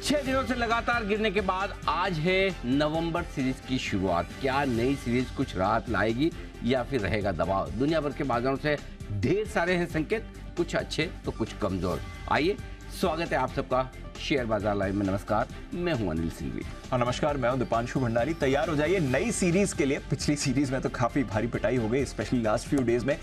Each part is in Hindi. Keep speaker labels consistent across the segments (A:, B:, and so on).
A: 6 दिनों से लगातार गिरने के बाद आज है नवंबर सीरीज की शुरुआत। क्या नई सीरीज कुछ राहत लाएगी या फिर रहेगा दबाव? दुनिया भर के बाजारों से ढेर सारे हैं संकेत, कुछ अच्छे तो कुछ कमजोर। आइए, स्वागत है आप सबका शेयर बाजार लाइव में। नमस्कार, मैं हूं अनिल सिंघवी।
B: और नमस्कार, मैं हूं दीपांशु भंडारी। तैयार हो जाइए नई सीरीज के लिए। पिछली सीरीज में तो काफी भारी पिटाई हो गई, स्पेशली लास्ट फ्यू डेज में।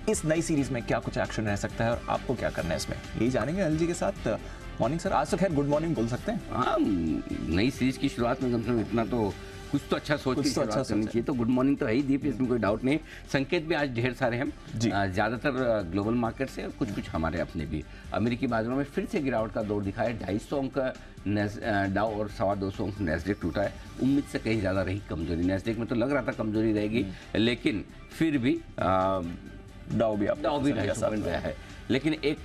B: इस नई सीरीज में क्या कुछ एक्शन रह सकता है और आपको क्या करना है इसमें, यही जानेंगे अनिल जी के साथ। मॉर्निंग सर, आज तो खैर गुड मॉर्निंग बोल सकते हैं।
A: हाँ, नई सीरीज की शुरुआत में कम से कम इतना तो कुछ तो अच्छा सोच के शुरुआत करनी चाहिए। तो गुड मॉर्निंग तो है ही दीप, इसमें कोई डाउट नहीं। संकेत भी आज ढेर सारे हैं, ज्यादातर ग्लोबल मार्केट से और कुछ हमरे अपने भी। अमेरिकी बाजारों में फिर से गिरावट का दौर दिखाया। 250 अंक का डाउ और 225 अंक नैस्डैक टूटा है। उम्मीद से कहीं ज्यादा रही कमजोरी। नैस्डैक में तो लग रहा था कमजोरी रहेगी, लेकिन फिर भी डाउ भी 250 पॉइंट गया है। लेकिन एक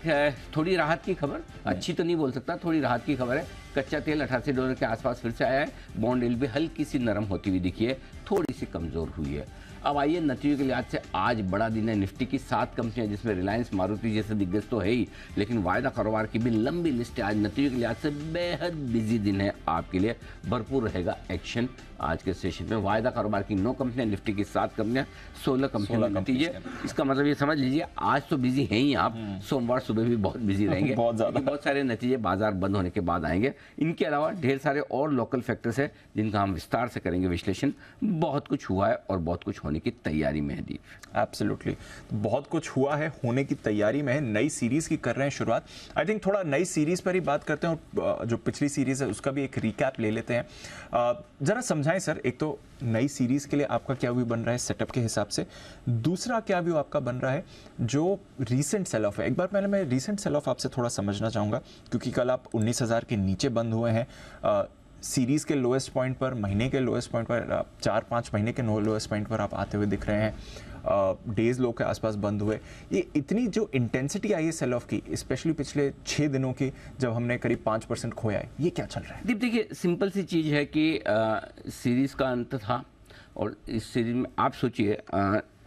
A: थोड़ी राहत की खबर, अच्छी तो नहीं बोल सकता, थोड़ी राहत की खबर है। कच्चा तेल $88 के आसपास फिर से आया है। बॉन्ड यील्ड भी हल्की सी नरम होती हुई दिखी है, थोड़ी सी कमजोर हुई है। अब आइए नतीजों के लिहाज से आज बड़ा दिन है। निफ्टी की 7 कंपनियां, जिसमें रिलायंस, मारुति जैसे दिग्गज तो है ही, लेकिन वायदा कारोबार की भी लंबी लिस्ट है। आज नतीजों के लिहाज से बेहद बिजी दिन है आपके लिए। भरपूर रहेगा एक्शन आज के सेशन में। वायदा कारोबार की 9 कंपनियां, निफ्टी की 7 कंपनियां, 16 कंपनियां नतीजे। इसका मतलब ये समझ लीजिए आज तो बिजी हैं ही आप, सोमवार सुबह भी बहुत बिजी रहेंगे। बहुत सारे नतीजे बाजार बंद होने के बाद आएंगे। इनके अलावा ढेर सारे और लोकल फैक्टर्स है जिनका हम विस्तार से करेंगे विश्लेषण। बहुत कुछ हुआ है और बहुत कुछ होने की तैयारी में है दीप।
B: एब्सोल्युटली, बहुत कुछ हुआ है, होने की तैयारी में है। नई सीरीज की कर रहे हैं शुरुआत। आई थिंक थोड़ा नई सीरीज पर ही बात करते हैं और जो पिछली सीरीज है उसका भी एक रिकैप ले लेते हैं। जरा समझाएं सर, एक तो नई सीरीज के लिए आपका क्या व्यू बन रहा है सेटअप के हिसाब से, दूसरा क्या व्यू आपका बन रहा है जो रीसेंट सेल ऑफ है। एक बार पहले मैं रीसेंट सेल ऑफ आपसे थोड़ा समझना चाहूंगा, क्योंकि कल आप 19,000 के नीचे बंद हुए हैं। सीरीज के लोएस्ट पॉइंट पर, महीने के लोएस्ट पॉइंट पर, 4-5 महीने के लोएस्ट पॉइंट पर आप आते हुए दिख रहे हैं। डेज लो के आसपास बंद हुए। ये इतनी जो इंटेंसिटी आई है सेल ऑफ की, स्पेशली पिछले 6 दिनों की, जब हमने करीब 5% खोया है, ये क्या चल रहा है?
A: दीप देखिए, सिंपल सी चीज़ है कि सीरीज का अंत था और इस सीरीज में आप सोचिए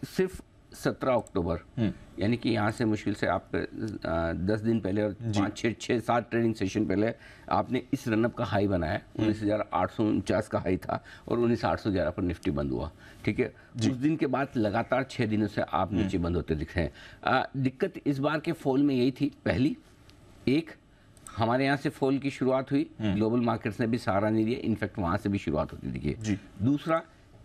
A: सिर्फ 17 अक्टूबर, यानी कि यहाँ से मुश्किल से आप 10 दिन पहले और 5-6-7 ट्रेडिंग सेशन पहले आपने इस रनअप का हाई बनाया। 19,849 का हाई था और 19,811 पर निफ्टी बंद हुआ। ठीक है, उस दिन के बाद लगातार 6 दिनों से आप नीचे बंद होते दिख रहे हैं। दिक्कत इस बार के फॉल में यही थी। पहली, एक हमारे यहाँ से फॉल की शुरुआत हुई, ग्लोबल मार्केट्स ने भी सहारा नहीं दिया, इनफैक्ट वहाँ से भी शुरुआत होती दिखी। दूसरा,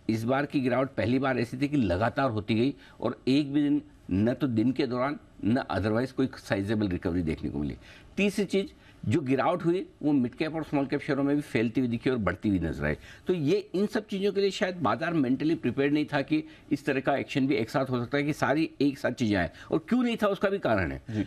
A: इस बार की गिरावट पहली बार ऐसी थी कि लगातार होती गई और एक भी दिन, न तो दिन के दौरान न अदरवाइज कोई साइजेबल रिकवरी देखने को मिली। तीसरी चीज़, जो गिरावट हुई वो मिड कैप और स्मॉल कैप शेयरों में भी फैलती हुई दिखी और बढ़ती हुई नजर आई। तो ये इन सब चीज़ों के लिए शायद बाजार मेंटली प्रिपेयर्ड नहीं था कि इस तरह का एक्शन भी एक साथ हो सकता है, कि सारी एक साथ चीज़ें आए। और क्यों नहीं था उसका भी कारण है।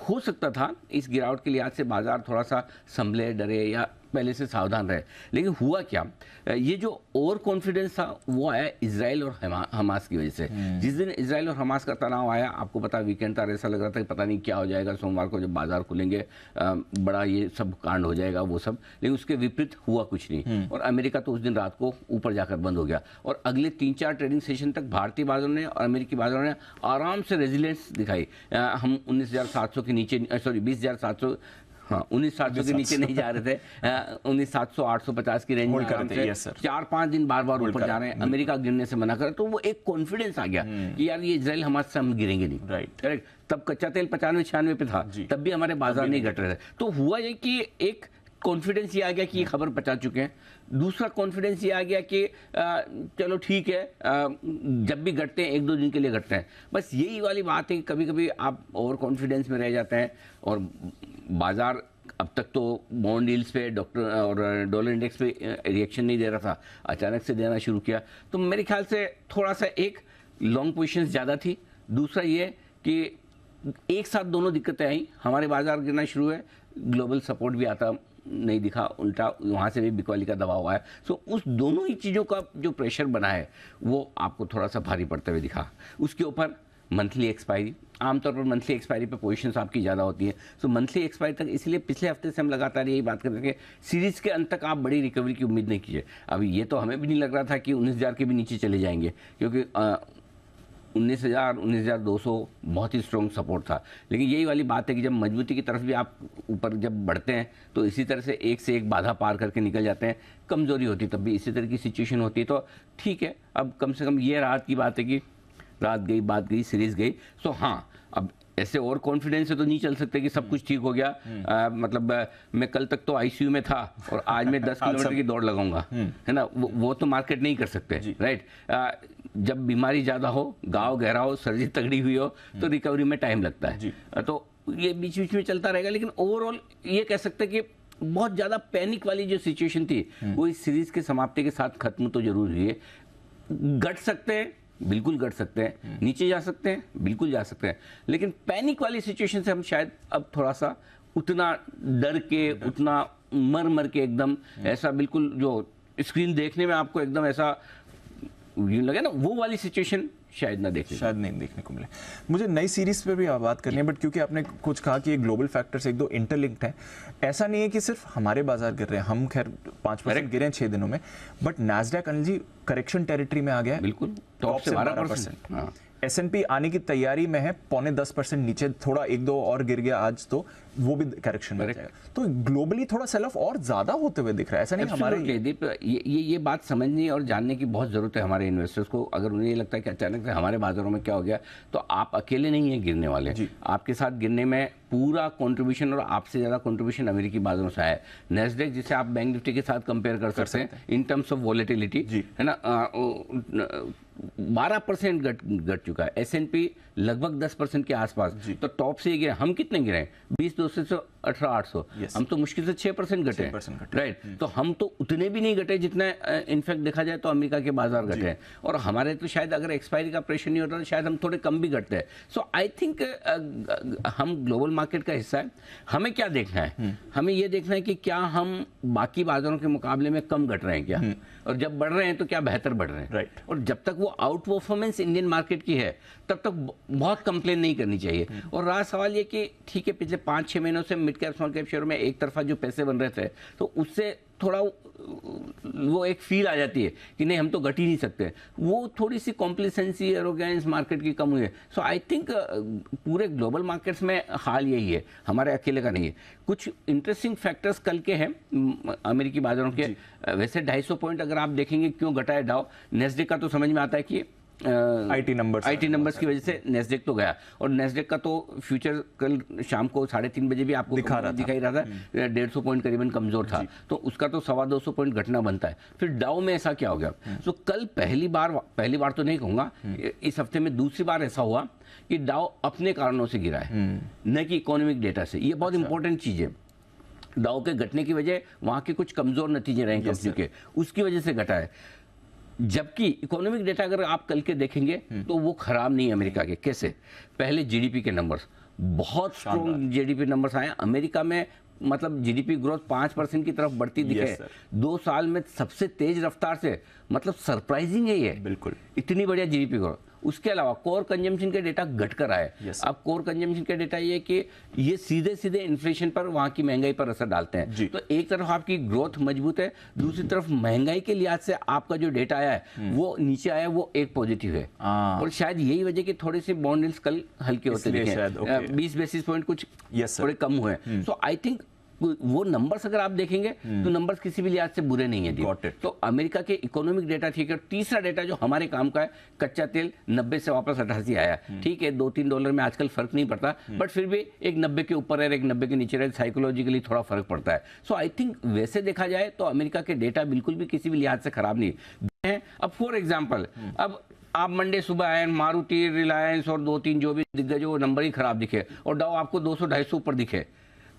A: हो सकता था इस गिरावट के लिहाज से बाजार थोड़ा सा संभले, डरे या पहले से सावधान रहे। लेकिन हुआ क्या, ये जो ओवर कॉन्फिडेंस था वो आया इजराइल और हमास की वजह से। जिस दिन इजराइल और हमास का तनाव आया, आपको पता वीकेंड था, ऐसा लग रहा था कि पता नहीं क्या हो जाएगा, सोमवार को जब बाजार खुलेंगे बड़ा ये सब कांड हो जाएगा वो सब। लेकिन उसके विपरीत हुआ कुछ नहीं और अमेरिका तो उस दिन रात को ऊपर जाकर बंद हो गया। और अगले 3-4 ट्रेडिंग सेशन तक भारतीय बाजारों ने और अमेरिकी बाजारों ने आराम से रेजिलियंस दिखाई। हम 19,700 के नीचे, 20,700, हाँ 19,700 के नीचे नहीं जा रहे थे। 19,700, 850 की रेंज में 4-5 दिन बार बार ऊपर जा रहे हैं। अमेरिका गिरने से मना कर, तो वो एक कॉन्फिडेंस आ गया कि यार ये इजराइल हमारे से हम गिरेंगे नहीं। करेक्ट। तब कच्चा तेल 95-96 पे था, तब भी हमारे बाजार नहीं घट रहे थे। तो हुआ ये कि एक कॉन्फिडेंस ये आ गया कि ये खबर बचा चुके हैं। दूसरा कॉन्फिडेंस ये आ गया कि चलो ठीक है, जब भी घटते हैं 1-2 दिन के लिए घटते हैं। बस यही वाली बात है कि कभी कभी आप ओवर कॉन्फिडेंस में रह जाते हैं और बाजार अब तक तो बॉन्ड यील्ड्स पे और डॉलर इंडेक्स पे रिएक्शन नहीं दे रहा था, अचानक से देना शुरू किया। तो मेरे ख्याल से थोड़ा सा एक लॉन्ग पोजीशंस ज़्यादा थी। दूसरा ये कि एक साथ दोनों दिक्कतें आई, हमारे बाजार गिरना शुरू है, ग्लोबल सपोर्ट भी आता नहीं दिखा, उल्टा वहाँ से भी बिकवाली का दबाव आया। सो उस दोनों ही चीज़ों का जो प्रेशर बना है वो आपको थोड़ा सा भारी पड़ते हुए दिखा। उसके ऊपर मंथली एक्सपायरी, आमतौर पर मंथली एक्सपायरी पे पोजीशंस आपकी ज़्यादा होती है। सो मंथली एक्सपायरी तक, इसलिए पिछले हफ्ते से हम लगातार यही बात कर रहे हैं कि सीरीज़ के अंत तक आप बड़ी रिकवरी की उम्मीद नहीं कीजिए। अभी ये तो हमें भी नहीं लग रहा था कि 19,000 के भी नीचे चले जाएंगे, क्योंकि 19,000 19,200 बहुत ही स्ट्रॉन्ग सपोर्ट था। लेकिन यही वाली बात है कि जब मजबूती की तरफ भी आप ऊपर जब बढ़ते हैं तो इसी तरह से एक बाधा पार करके निकल जाते हैं। कमजोरी होती तब भी इसी तरह की सिचुएशन होती है, तो ठीक है। अब कम से कम ये रात की बात है कि रात गई, बात गई, सीरीज गई। सो हाँ, अब ऐसे और कॉन्फिडेंस से तो नहीं चल सकते कि सब कुछ ठीक हो गया। मतलब मैं कल तक तो आईसीयू में था और आज मैं 10 किलोमीटर की दौड़ लगाऊंगा, है ना। वो तो मार्केट नहीं कर सकते, राइट। जब बीमारी ज़्यादा हो, घाव गहरा हो, सर्जरी तगड़ी हुई हो, तो रिकवरी में टाइम लगता है। तो ये बीच बीच में चलता रहेगा। लेकिन ओवरऑल ये कह सकते हैं कि बहुत ज़्यादा पैनिक वाली जो सिचुएशन थी वो इस सीरीज के समाप्ति के साथ खत्म तो जरूर हुई है। घट सकते हैं, बिल्कुल घट सकते हैं, नीचे जा सकते हैं, बिल्कुल जा सकते हैं। लेकिन पैनिक वाली सिचुएशन से हम शायद अब थोड़ा सा उतना डर के, उतना मर के एकदम ऐसा बिल्कुल जो स्क्रीन देखने में आपको एकदम ऐसा लगे ना, वो वाली सिचुएशन शायद नहीं देखने को मिले।
B: मुझे नई सीरीज पे भी बात करनी है, बट क्योंकि आपने कुछ कहा कि ये ग्लोबल फैक्टर्स एक दो इंटरलिंक्ड हैं, ऐसा नहीं है कि सिर्फ हमारे बाजार गिर रहे हैं। हम खैर 5% गिरे हैं 6 दिनों में, but Nasdaq Anil ji correction territory में आ गया है,
A: बिल्कुल टॉप से 12%।
B: S&P आने की तैयारी में है, 0.25% नीचे, थोड़ा 1-2 और गिर गया आज, तो वो भी करेक्शन में जाएगा। तो ग्लोबली थोड़ा सेल ऑफ और ज्यादा होते हुए दिख रहा है, ऐसा नहीं हमारे
A: दीप। ये बात समझने और जानने की बहुत जरूरत है हमारे इन्वेस्टर्स को। अगर उन्हें ये लगता है कि अचानक से हमारे बाजारों में क्या हो गया, तो आप अकेले नहीं है गिरने वाले। आपके साथ गिरने में पूरा कंट्रीब्यूशन और आपसे ज्यादा कंट्रीब्यूशन अमेरिकी बाजारों से है। नैस्डैक जिसे आप बैंक निफ्टी के साथ कंपेयर कर सकते हैं इन टर्म्स ऑफ वॉलेटिलिटी, है ना, 12% घट चुका है। S&P लगभग 10% के आसपास। तो टॉप से गिरे, हम कितने गिरे? 20,200 से 18,800। हम तो मुश्किल से 6% घटे, राइट। तो हम तो उतने भी नहीं घटे जितना इनफैक्ट देखा जाए तो अमेरिका के बाजार घटे हैं। और हमारे तो शायद अगर एक्सपायरी का प्रेशर नहीं होता तो शायद हम थोड़े कम भी घटते हैं। सो आई थिंक हम ग्लोबल मार्केट का हिस्सा है। हमें क्या देखना है? हमें ये देखना है कि क्या हम बाकी बाजारों के मुकाबले में कम घट रहे हैं क्या, और जब बढ़ रहे हैं तो क्या बेहतर बढ़ रहे हैं,
B: राइट।
A: और जब तक वो आउट परफॉर्मेंस इंडियन मार्केट की है तब तक बहुत कंप्लेन नहीं करनी चाहिए। और रहा सवाल ये कि ठीक है, पिछले 5-6 महीनों से mid cap small cap share में एक तरफा जो पैसे बन रहे थे, तो उससे थोड़ा वो एक फील आ जाती है कि नहीं हम तो घट ही नहीं सकते। वो थोड़ी सी कॉम्प्लिसेंसी, एरोगेंस मार्केट की कम हुई है। सो आई थिंक पूरे ग्लोबल मार्केट्स में हाल यही है, हमारे अकेले का नहीं है। कुछ इंटरेस्टिंग फैक्टर्स कल के हैं अमेरिकी बाजारों के। वैसे 250 पॉइंट अगर आप देखेंगे क्यों घटा है डाउ, नेस्डेक का तो समझ में आता है कि
B: आईटी नंबर्स
A: की वजह से नेस्डेक तो गया। और नेस्डेक का तो फ्यूचर कल शाम को 3:30 बजे भी आपको दिखाई रहा था, 150 पॉइंट करीबन कमजोर था, तो उसका तो 225 पॉइंट घटना बनता है। फिर डाउ में ऐसा क्या हो गया? तो कल पहली बार तो नहीं कहूंगा, इस हफ्ते में दूसरी बार ऐसा हुआ कि डाउ अपने कारणों से गिरा है, न कि इकोनॉमिक डेटा से। ये बहुत इंपॉर्टेंट चीज है। डाउ के घटने की वजह वहां के कुछ कमजोर नतीजे रहे कंपनी के, उसकी वजह से घटा है। जबकि इकोनॉमिक डेटा अगर आप कल के देखेंगे तो वो खराब नहीं है अमेरिका के। कैसे? पहले जीडीपी के नंबर्स बहुत स्ट्रॉन्ग जीडीपी नंबर्स आए अमेरिका में, मतलब जीडीपी ग्रोथ 5% की तरफ बढ़ती दिखे 2 साल में सबसे तेज रफ्तार से, मतलब सरप्राइजिंग है ये,
B: बिल्कुल
A: इतनी बढ़िया जीडीपी ग्रोथ। उसके अलावा कोर कंजम्पशन के डेटा घटकर आए। अब कोर कंजम्पशन के डेटा ये कि ये सीधे इन्फ्लेशन पर, वहां की महंगाई पर असर डालते हैं। तो एक तरफ आपकी ग्रोथ मजबूत है, दूसरी तरफ महंगाई के लिहाज से आपका जो डेटा आया है वो नीचे आया, वो एक पॉजिटिव है। और शायद यही वजह कि थोड़े से बॉन्ड यील्ड्स कल हल्के होते दिखे, 20 बेसिस पॉइंट कुछ थोड़े कम हुए। सो आई थिंक वो नंबर्स अगर आप देखेंगे तो नंबर्स किसी भी लिहाज से बुरे नहीं है। तो अमेरिका के इकोनॉमिक डेटा ठीक है। तीसरा डेटा जो हमारे काम का है, कच्चा तेल 90 से वापस 88 आया। ठीक है, $2-3 में आजकल फर्क नहीं पड़ता, बट फिर भी एक 90 के ऊपर है, एक 90 के नीचे है, साइकोलॉजिकली थोड़ा फर्क पड़ता है। सो आई थिंक वैसे देखा जाए तो अमेरिका के डेटा बिल्कुल भी किसी भी लिहाज से खराब नहीं है। अब फॉर एग्जाम्पल, अब आप मंडे सुबह आए, मारुति, रिलायंस और 2-3 जो भी दिग्गज वो नंबर ही खराब दिखे और डाउ आपको 200-250 ऊपर दिखे,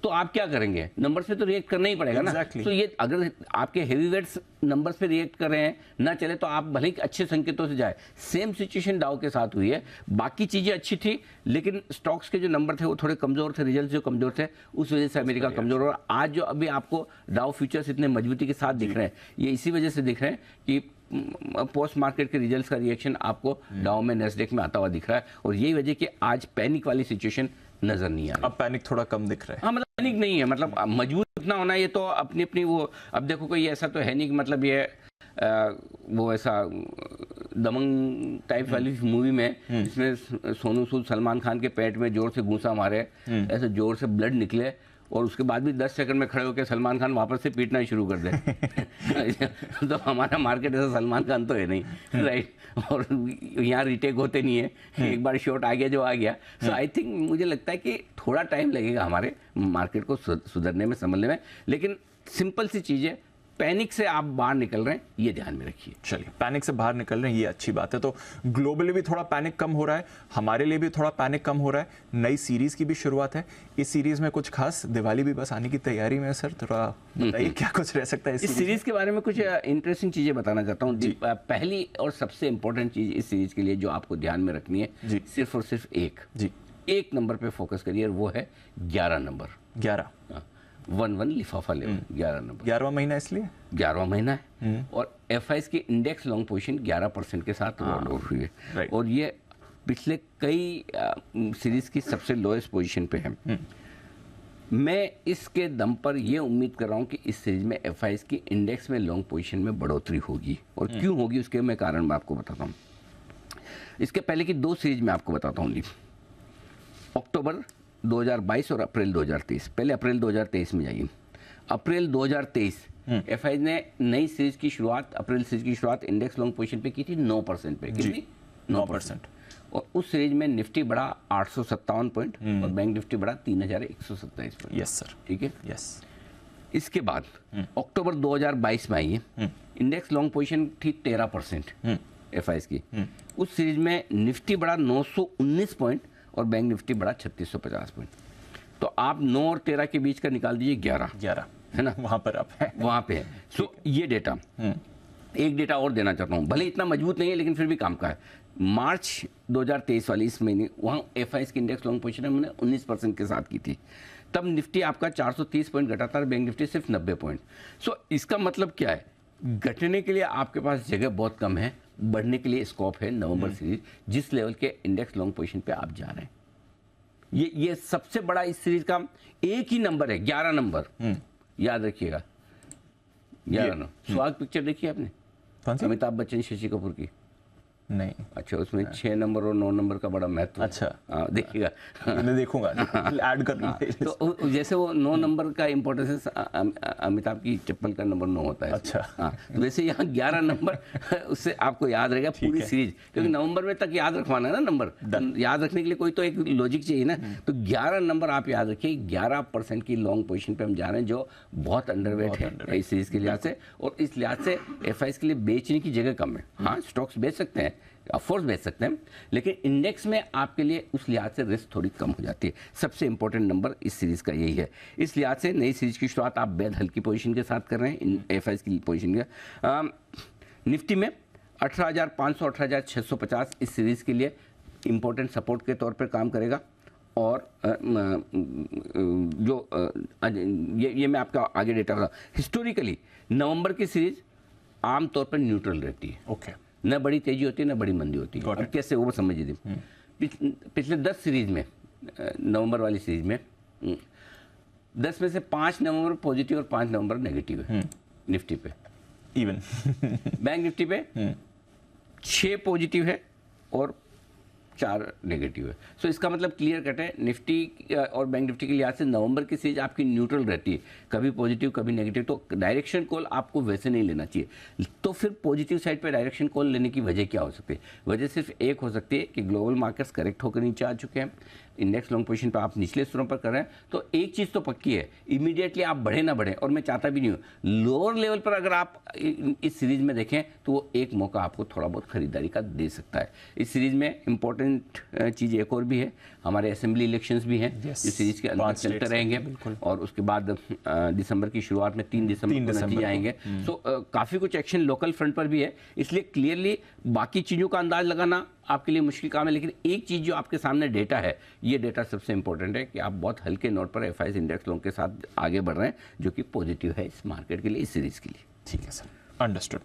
A: तो आप क्या करेंगे? नंबर्स पे तो रिएक्ट करना ही पड़ेगा ना। तो ये अगर आपके हेवी वेट्स नंबर्स पे रिएक्ट कर रहे हैं, ना चले तो आप भले ही अच्छे संकेतों से जाए। सेम सिचुएशन डाउ के साथ हुई है। बाकी चीजें अच्छी थी, लेकिन स्टॉक्स के जो नंबर थे वो थोड़े कमजोर थे, रिजल्ट जो कमजोर थे, उस वजह से अमेरिका कमजोर हो रहा। आज जो अभी आपको डाउ फ्यूचर्स इतने मजबूती के साथ दिख रहे हैं, ये इसी वजह से दिख रहे हैं कि पोस्ट मार्केट के रिजल्ट्स का रिएक्शन आपको डाउ में, नेस्डेक में आता हुआ दिख रहा है। और यही वजह कि आज पैनिक वाली सिचुएशन नजर नहीं आ रही।
B: अब पैनिक थोड़ा कम दिख रहा है।
A: हाँ, मतलब पैनिक नहीं है, मतलब मजबूत इतना होना, ये तो अपनी वो, अब देखो कोई ऐसा तो है नहीं कि मतलब ये वो ऐसा दमंग टाइप वाली मूवी में जिसमें सोनू सूद सलमान खान के पेट में जोर से घूंसा मारे, ऐसे जोर से ब्लड निकले और उसके बाद भी 10 सेकंड में खड़े होकर सलमान खान वापस से पीटना ही शुरू कर दे। तो हमारा मार्केट ऐसा सलमान खान तो है नहीं, राइट। और यहाँ रिटेक होते नहीं है, एक बार शॉट आ गया जो आ गया। सो आई थिंक मुझे लगता है कि थोड़ा टाइम लगेगा हमारे मार्केट को सुधरने में, संभलने में, लेकिन सिंपल सी चीज़ है, पैनिक से आप बाहर निकल रहे हैं, ये ध्यान में रखिए।
B: चलिए, पैनिक से बाहर निकल रहे हैं, ये अच्छी बात है। तो ग्लोबली भी थोड़ा पैनिक कम हो रहा है, हमारे लिए भी थोड़ा पैनिक कम हो रहा है। नई सीरीज की भी शुरुआत है, इस सीरीज में कुछ खास, दिवाली भी बस आने की तैयारी में है सर, थोड़ा बताइए क्या कुछ रह सकता है
A: इस सीरीज के बारे में। कुछ इंटरेस्टिंग चीज़ें बताना चाहता हूँ। पहली और सबसे इंपॉर्टेंट चीज़ इस सीरीज के लिए जो आपको ध्यान में रखनी है, सिर्फ और सिर्फ एक नंबर पे फोकस करिए, वो है 11 नंबर।
B: 11
A: 1 लिफाफा लेवल 11 नंबर।
B: 11वां महीना, इसलिए
A: 11वां महीना है और एफआईएस की इंडेक्स लॉन्ग पोजीशन 11% के साथ रोल ओवर हुई है और ये पिछले कई सीरीज की सबसे लोएस्ट पोजीशन पे है। मैं इसके दम पर यह उम्मीद कर रहा हूं कि इस सीरीज में एफआईएस की इंडेक्स में लॉन्ग पोजीशन में बढ़ोतरी होगी और क्यों होगी उसके मैं कारण मैं आपको बताता हूं। इसके पहले की 2 सीरीज में आपको बताता हूं, अक्टूबर 2022 और अप्रैल 2023। पहले अप्रैल 2023 में जाइए। अप्रैल 2023 एफआईएस ने नई सीरीज की शुरुआत, अप्रैल सीरीज की शुरुआत इंडेक्स लॉन्ग पोजीशन पे की थी 9% पे। कितनी? 9%। और उस सीरीज में निफ्टी बढ़ा 857 पॉइंट और बैंक निफ्टी बढ़ा 3127 पॉइंट।
B: यस सर,
A: ठीक है।
B: यस।
A: इसके बाद अक्टूबर 2022 में आइए, इंडेक्स लॉन्ग पोजीशन थी 13% एफआईएस की। उस सीरीज में निफ्टी बढ़ा 919 पॉइंट और बैंक निफ्टी बढ़ा 3650 पॉइंट। तो आप 9 और 13 के बीच का निकाल दीजिए 11 है ना,
B: वहां पर आप है,
A: वहां पे है। सो ये डेटा, एक डेटा और देना चाहता हूं, भले इतना मजबूत नहीं है लेकिन फिर भी काम का है। मार्च 2023 वाली इस महीने वहां एफआईएस की इंडेक्स लॉन्ग पोजीशन हमने 19% के साथ की थी। तब निफ्टी आपका 430 पॉइंट घटा था, बैंक निफ्टी सिर्फ 90 पॉइंट। सो इसका मतलब क्या है, घटने के लिए आपके पास जगह बहुत कम है, बढ़ने के लिए स्कोप है नवंबर सीरीज, जिस लेवल के इंडेक्स लॉन्ग पोजीशन पे आप जा रहे हैं। ये सबसे बड़ा इस सीरीज का एक ही नंबर है, 11 नंबर। याद रखिएगा 11 नंबर। सुहाग पिक्चर देखी आपने?
B: कौन सी?
A: अमिताभ बच्चन शशि कपूर की।
B: नहीं।
A: अच्छा, उसमें 6 नंबर और 9 नंबर का बड़ा महत्व।
B: अच्छा,
A: देखिएगा।
B: मैं देखूंगा, ऐड कर लूंगा।
A: तो जैसे वो 9 नंबर का इंपॉर्टेंस, अमिताभ की चप्पल का नंबर 9 होता है।
B: अच्छा।
A: तो वैसे यहाँ 11 नंबर उससे आपको याद रहेगा पूरी सीरीज, क्योंकि नवंबर में तक याद रखवाना है ना नंबर। याद रखने के लिए कोई तो एक लॉजिक चाहिए ना। तो 11 नंबर आप याद रखिए। 11% की लॉन्ग पोजीशन पे हम जा रहे हैं, जो बहुत अंडरवेट है इस सीरीज के लिहाज से। और इस लिहाज से एफआईएस के लिए बेचने की जगह कम है। हाँ, स्टॉक्स बेच सकते हैं, ऑफकोर्स बेच सकते हैं, लेकिन इंडेक्स में आपके लिए उस लिहाज से रिस्क थोड़ी कम हो जाती है। सबसे इंपॉर्टेंट नंबर इस सीरीज का यही है। इस लिहाज से नई सीरीज की शुरुआत आप बेहद हल्की पोजीशन के साथ कर रहे हैं एफआईएस की पोजीशन का। निफ्टी में 18,500 18,650 इस सीरीज के लिए इंपॉर्टेंट सपोर्ट के तौर पर काम करेगा। और जो ये मैं आपका आगे डेटा बताऊँ, हिस्टोरिकली नवंबर की सीरीज आमतौर पर न्यूट्रल रहती है।
B: ओके।
A: न बड़ी तेजी होती है न बड़ी मंदी होती है। अब कैसे वो समझिए, पिछले 10 सीरीज में, नवंबर वाली सीरीज में 10 में से 5 नवंबर पॉजिटिव और 5 नवंबर नेगेटिव है निफ्टी पे।
B: इवन
A: बैंक निफ्टी पे 6 पॉजिटिव है और 4 नेगेटिव है। सो इसका मतलब क्लियर कट है, निफ्टी और बैंक निफ्टी के लिहाज से नवंबर की सीरीज आपकी न्यूट्रल रहती है, कभी पॉजिटिव कभी नेगेटिव। तो डायरेक्शन कॉल आपको वैसे नहीं लेना चाहिए। तो फिर पॉजिटिव साइड पे डायरेक्शन कॉल लेने की वजह क्या हो सकती है? वजह सिर्फ एक हो सकती है कि ग्लोबल मार्केट्स करेक्ट होकर नीचे आ चुके हैं, इंडेक्स लॉन्ग पोजीशन पर आप निचले स्तरों पर कर रहे हैं। तो एक चीज़ तो पक्की है, इमीडिएटली आप बढ़े ना बढ़े, और मैं चाहता भी नहीं हूँ। लोअर लेवल पर अगर आप इस सीरीज में देखें तो वो एक मौका आपको थोड़ा बहुत खरीदारी का दे सकता है। इस सीरीज में इंपॉर्टेंट चीज़ एक और भी है, हमारे असेंबली इलेक्शंस भी हैं जो सीरीज के अंदर चलते रहेंगे। और उसके बाद दिसंबर की शुरुआत में 3 दिसंबर को नतीजे आएंगे। सो काफ़ी कुछ एक्शन लोकल फ्रंट पर भी है, इसलिए क्लियरली बाकी चीज़ों का अंदाज लगाना आपके लिए मुश्किल काम है। लेकिन एक चीज़ जो आपके सामने डेटा है, ये डेटा सबसे इंपॉर्टेंट है कि आप बहुत हल्के नोट पर एफआईएस इंडेक्स लॉन्ग के साथ आगे बढ़ रहे हैं, जो कि पॉजिटिव है इस मार्केट के लिए, इस सीरीज के लिए।
B: ठीक है सर। अंडरस्टूड।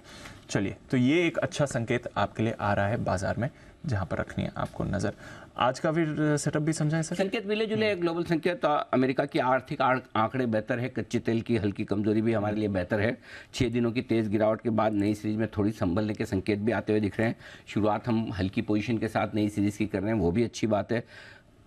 B: चलिए, तो ये एक अच्छा संकेत आपके लिए आ रहा है बाजार में, जहां पर रखनी है आपको नजर। आज का फिर सेटअप भी समझाएं सर।
A: संकेत मिले जुले ग्लोबल संकेत, अमेरिका की आर्थिक आंकड़े बेहतर है, कच्चे तेल की हल्की कमजोरी भी हमारे लिए बेहतर है। 6 दिनों की तेज गिरावट के बाद नई सीरीज में थोड़ी संभलने के संकेत भी आते हुए दिख रहे हैं। शुरुआत हम हल्की पोजीशन के साथ नई सीरीज की कर रहे हैं, वो भी अच्छी बात है।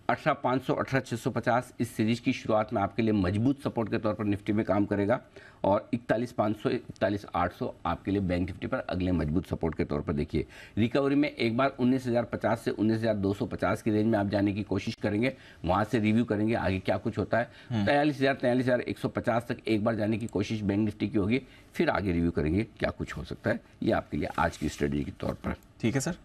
A: 18,500 18,650 इस सीरीज की शुरुआत में आपके लिए मजबूत सपोर्ट के तौर पर निफ्टी में काम करेगा, और 41,500 41,800 आपके लिए बैंक निफ्टी पर अगले मजबूत सपोर्ट के तौर पर देखिए। रिकवरी में एक बार 19,050 से 19,250 की रेंज में आप जाने की कोशिश करेंगे, वहां से रिव्यू करेंगे आगे क्या कुछ होता है। 43,000 43,150 तक एक बार जाने की कोशिश बैंक निफ्टी की होगी, फिर आगे रिव्यू करेंगे क्या कुछ हो सकता है। ये आपके लिए आज की स्ट्रेटजी के तौर पर
B: ठीक है सर।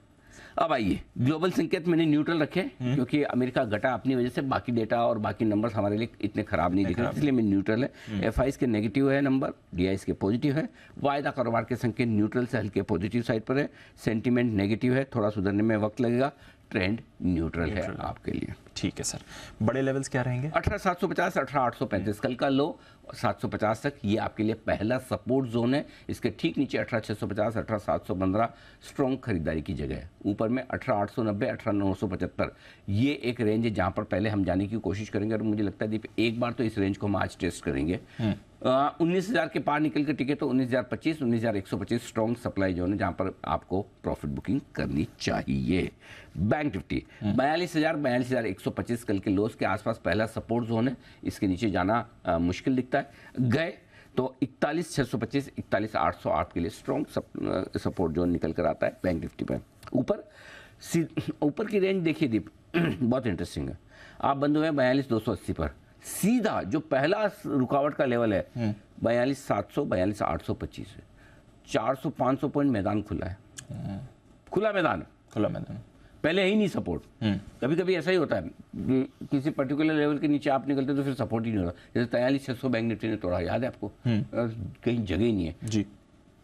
A: अब आइए, ग्लोबल संकेत मैंने न्यूट्रल रखे क्योंकि अमेरिका घटा अपनी वजह से, बाकी डेटा और बाकी नंबर्स हमारे लिए इतने खराब नहीं दिख रहे, इसलिए मैं न्यूट्रल है। एफआईस के नेगेटिव है नंबर, डीआईस के पॉजिटिव है। वायदा कारोबार के संकेत न्यूट्रल से हल्के पॉजिटिव साइड पर है। सेंटीमेंट नेगेटिव है, थोड़ा सुधरने में वक्त लगेगा। ट्रेंड न्यूट्रल है आपके लिए।
B: ठीक है सर। बड़े लेवल्स क्या रहेंगे?
A: 18,750 18,835 कल का लो 750 तक, ये आपके लिए पहला सपोर्ट जोन है। इसके ठीक नीचे 18,650 18,715 स्ट्रॉन्ग खरीदारी की जगह है। ऊपर में 18,890 18,975 ये एक रेंज है जहां पर पहले हम जाने की कोशिश करेंगे, और मुझे लगता है दीप एक बार तो इस रेंज को हम आज टेस्ट करेंगे। 19,000 के पार निकल के टिके तो 19,025 19,125 स्ट्रॉन्ग सप्लाई जोन है जहां पर आपको प्रॉफिट बुकिंग करनी चाहिए। बैंक निफ्टी 42,000 42,125 कल के लोस के आसपास पहला सपोर्ट जोन है, इसके नीचे जाना मुश्किल दिखता है। गए तो 41,625 41,808 के लिए स्ट्रॉन्ग सपोर्ट जोन निकल कर आता है बैंक निफ्टी पर। ऊपर की रेंज देखिए दीप बहुत इंटरेस्टिंग है। आप बंद हुए 42,280 पर, सीधा जो पहला रुकावट का लेवल है 42,700 42,825 है। 400-500 पॉइंट मैदान खुला है, खुला मैदान पहले ही नहीं सपोर्ट। कभी कभी ऐसा ही होता है, किसी पर्टिकुलर लेवल के नीचे आप निकलते तो फिर सपोर्ट ही नहीं होता। जैसे 43,600 बैंक निफ्टी ने तोड़ा, याद है आपको? कहीं जगह ही नहीं है
B: जी।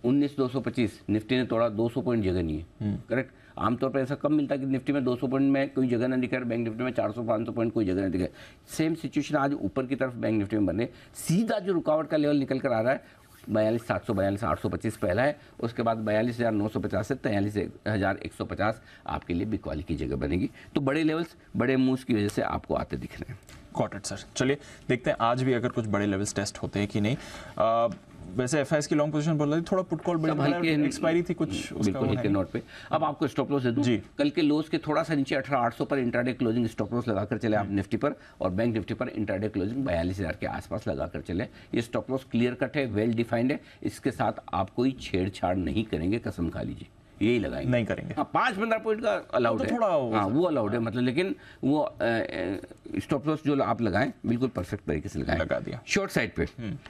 A: 19,225 निफ्टी ने तोड़ा, 200 पॉइंट जगह नहीं है। करेक्ट। आमतौर पर ऐसा कम मिलता है कि निफ्टी में 200 पॉइंट में कोई जगह ना दिखे, बैंक निफ्टी में 400-500 पॉइंट कोई जगह ना दिखे। सेम सिचुएशन आज ऊपर की तरफ बैंक निफ्टी में बने। सीधा जो रुकावट का लेवल निकल कर आ रहा है 42,700 42,825 पहला है, उसके बाद 42,950 से 43,150 आपके लिए बिकवाली की जगह बनेगी। तो बड़े लेवल्स बड़े मूव्स की वजह से आपको आते दिख रहे हैं।
B: Got it sir. चलिए देखते हैं आज भी अगर कुछ बड़े लेवल्स टेस्ट होते हैं कि नहीं। वैसे एफआईएस की लॉन्ग पोजीशन बोल रही थी, थोड़ा पुट कॉल बड़ी एक्सपायरी थी कुछ,
A: बिल्कुल हल्के नोट पे। अब आपको स्टॉप लॉस दे दूं जी। कल के लोस के थोड़ा सा नीचे 18,800 पर इंट्राडे क्लोजिंग स्टॉप लॉस लगाकर चले आप निफ्टी पर, और बैंक निफ्टी पर इंट्राडे क्लोजिंग 42,000 के आसपास लगाकर चले। ये स्टॉप लॉस क्लियर कट है, वेल डिफाइंड है, इसके साथ आप कोई छेड़छाड़ नहीं करेंगे, कसम खा लीजिए यही लगाएंगे,
B: नहीं करेंगे।
A: हाँ 5-15 पॉइंट का अलाउड
B: तो
A: है,
B: थोड़ा
A: हाँ वो अलाउड है, मतलब लेकिन वो स्टॉप लॉस जो आप लगाएं बिल्कुल परफेक्ट तरीके से लगाएं।
B: लगा दिया।
A: शॉर्ट साइड पे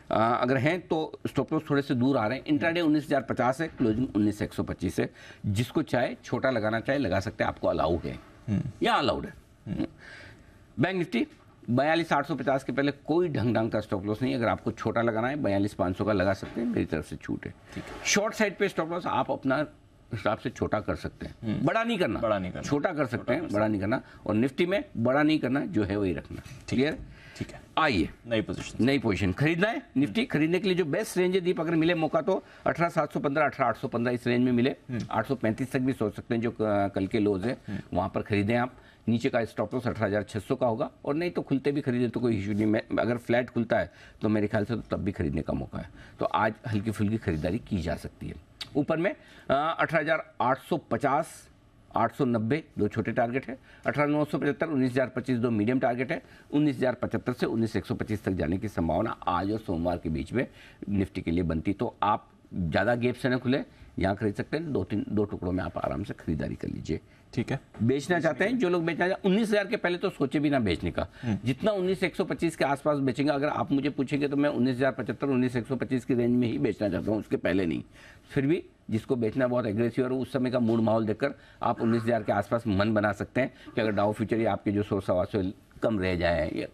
A: अगर हैं तो स्टॉप लॉस थोड़े से दूर आ रहे हैं। इंट्राडे 19,050 है, क्लोजिंग 19,125 है। जिसको चाहे छोटा लगाना चाहे लगा सकते हैं, आपको अलाउ है, या अलाउड है। बैंक निफ्टी 42,850 के पहले कोई ढंग ढंग का स्टॉप लॉस नहीं। अगर आपको छोटा लगाना है 42,500 का लगा सकते हैं, मेरी तरफ से छूट है। शॉर्ट साइड पे स्टॉप लॉस आप अपना हिसाब से छोटा कर सकते हैं, बड़ा नहीं करना, छोटा कर सकते हैं, बड़ा नहीं करना। और निफ्टी में बड़ा नहीं करना, जो है वही रखना। क्लियर?
B: ठीक है।
A: आइए
B: नई पोजीशन
A: खरीदना है। निफ्टी खरीदने के लिए जो बेस्ट रेंज है दीप, अगर मिले मौका तो 18,715 18,815 इस रेंज में मिले। 835 तक भी सोच सकते हैं, जो कल के लोज है वहां पर खरीदें आप। नीचे का स्टॉप लॉस 18,600 का होगा, और नहीं तो खुलते भी खरीदे तो कोई इशू नहीं। अगर फ्लैट खुलता है तो मेरे ख्याल से तो तब भी खरीदने का मौका है, तो आज हल्की फुल्की खरीदारी की जा सकती है। ऊपर में 18,850 890 दो छोटे टारगेट है। 18,975 19,025 दो मीडियम टारगेट है। 19,075 से 19,125 तक जाने की संभावना आज और सोमवार के बीच में निफ्टी के लिए बनती। तो आप ज़्यादा गैप से न खुले, यहाँ खरीद सकते हैं। दो टुकड़ों में आप आराम से खरीदारी कर लीजिए।
B: ठीक है।
A: बेचना चाहते हैं जो लोग बेचना चाहते हैं 19,000 के पहले तो सोचे भी ना बेचने का। जितना 19,125 के आसपास बेचेंगे, अगर आप मुझे पूछेंगे तो मैं 19,075 19,125 की रेंज में ही बेचना चाहता हूँ, उसके पहले नहीं। फिर भी जिसको बेचना बहुत एग्रेसिव और उस समय का मूड माहौल देखकर आप 19,000 के आसपास मन बना सकते हैं कि अगर डाउ फ्यूचर या आपके जो 100-125 कम रह जाए या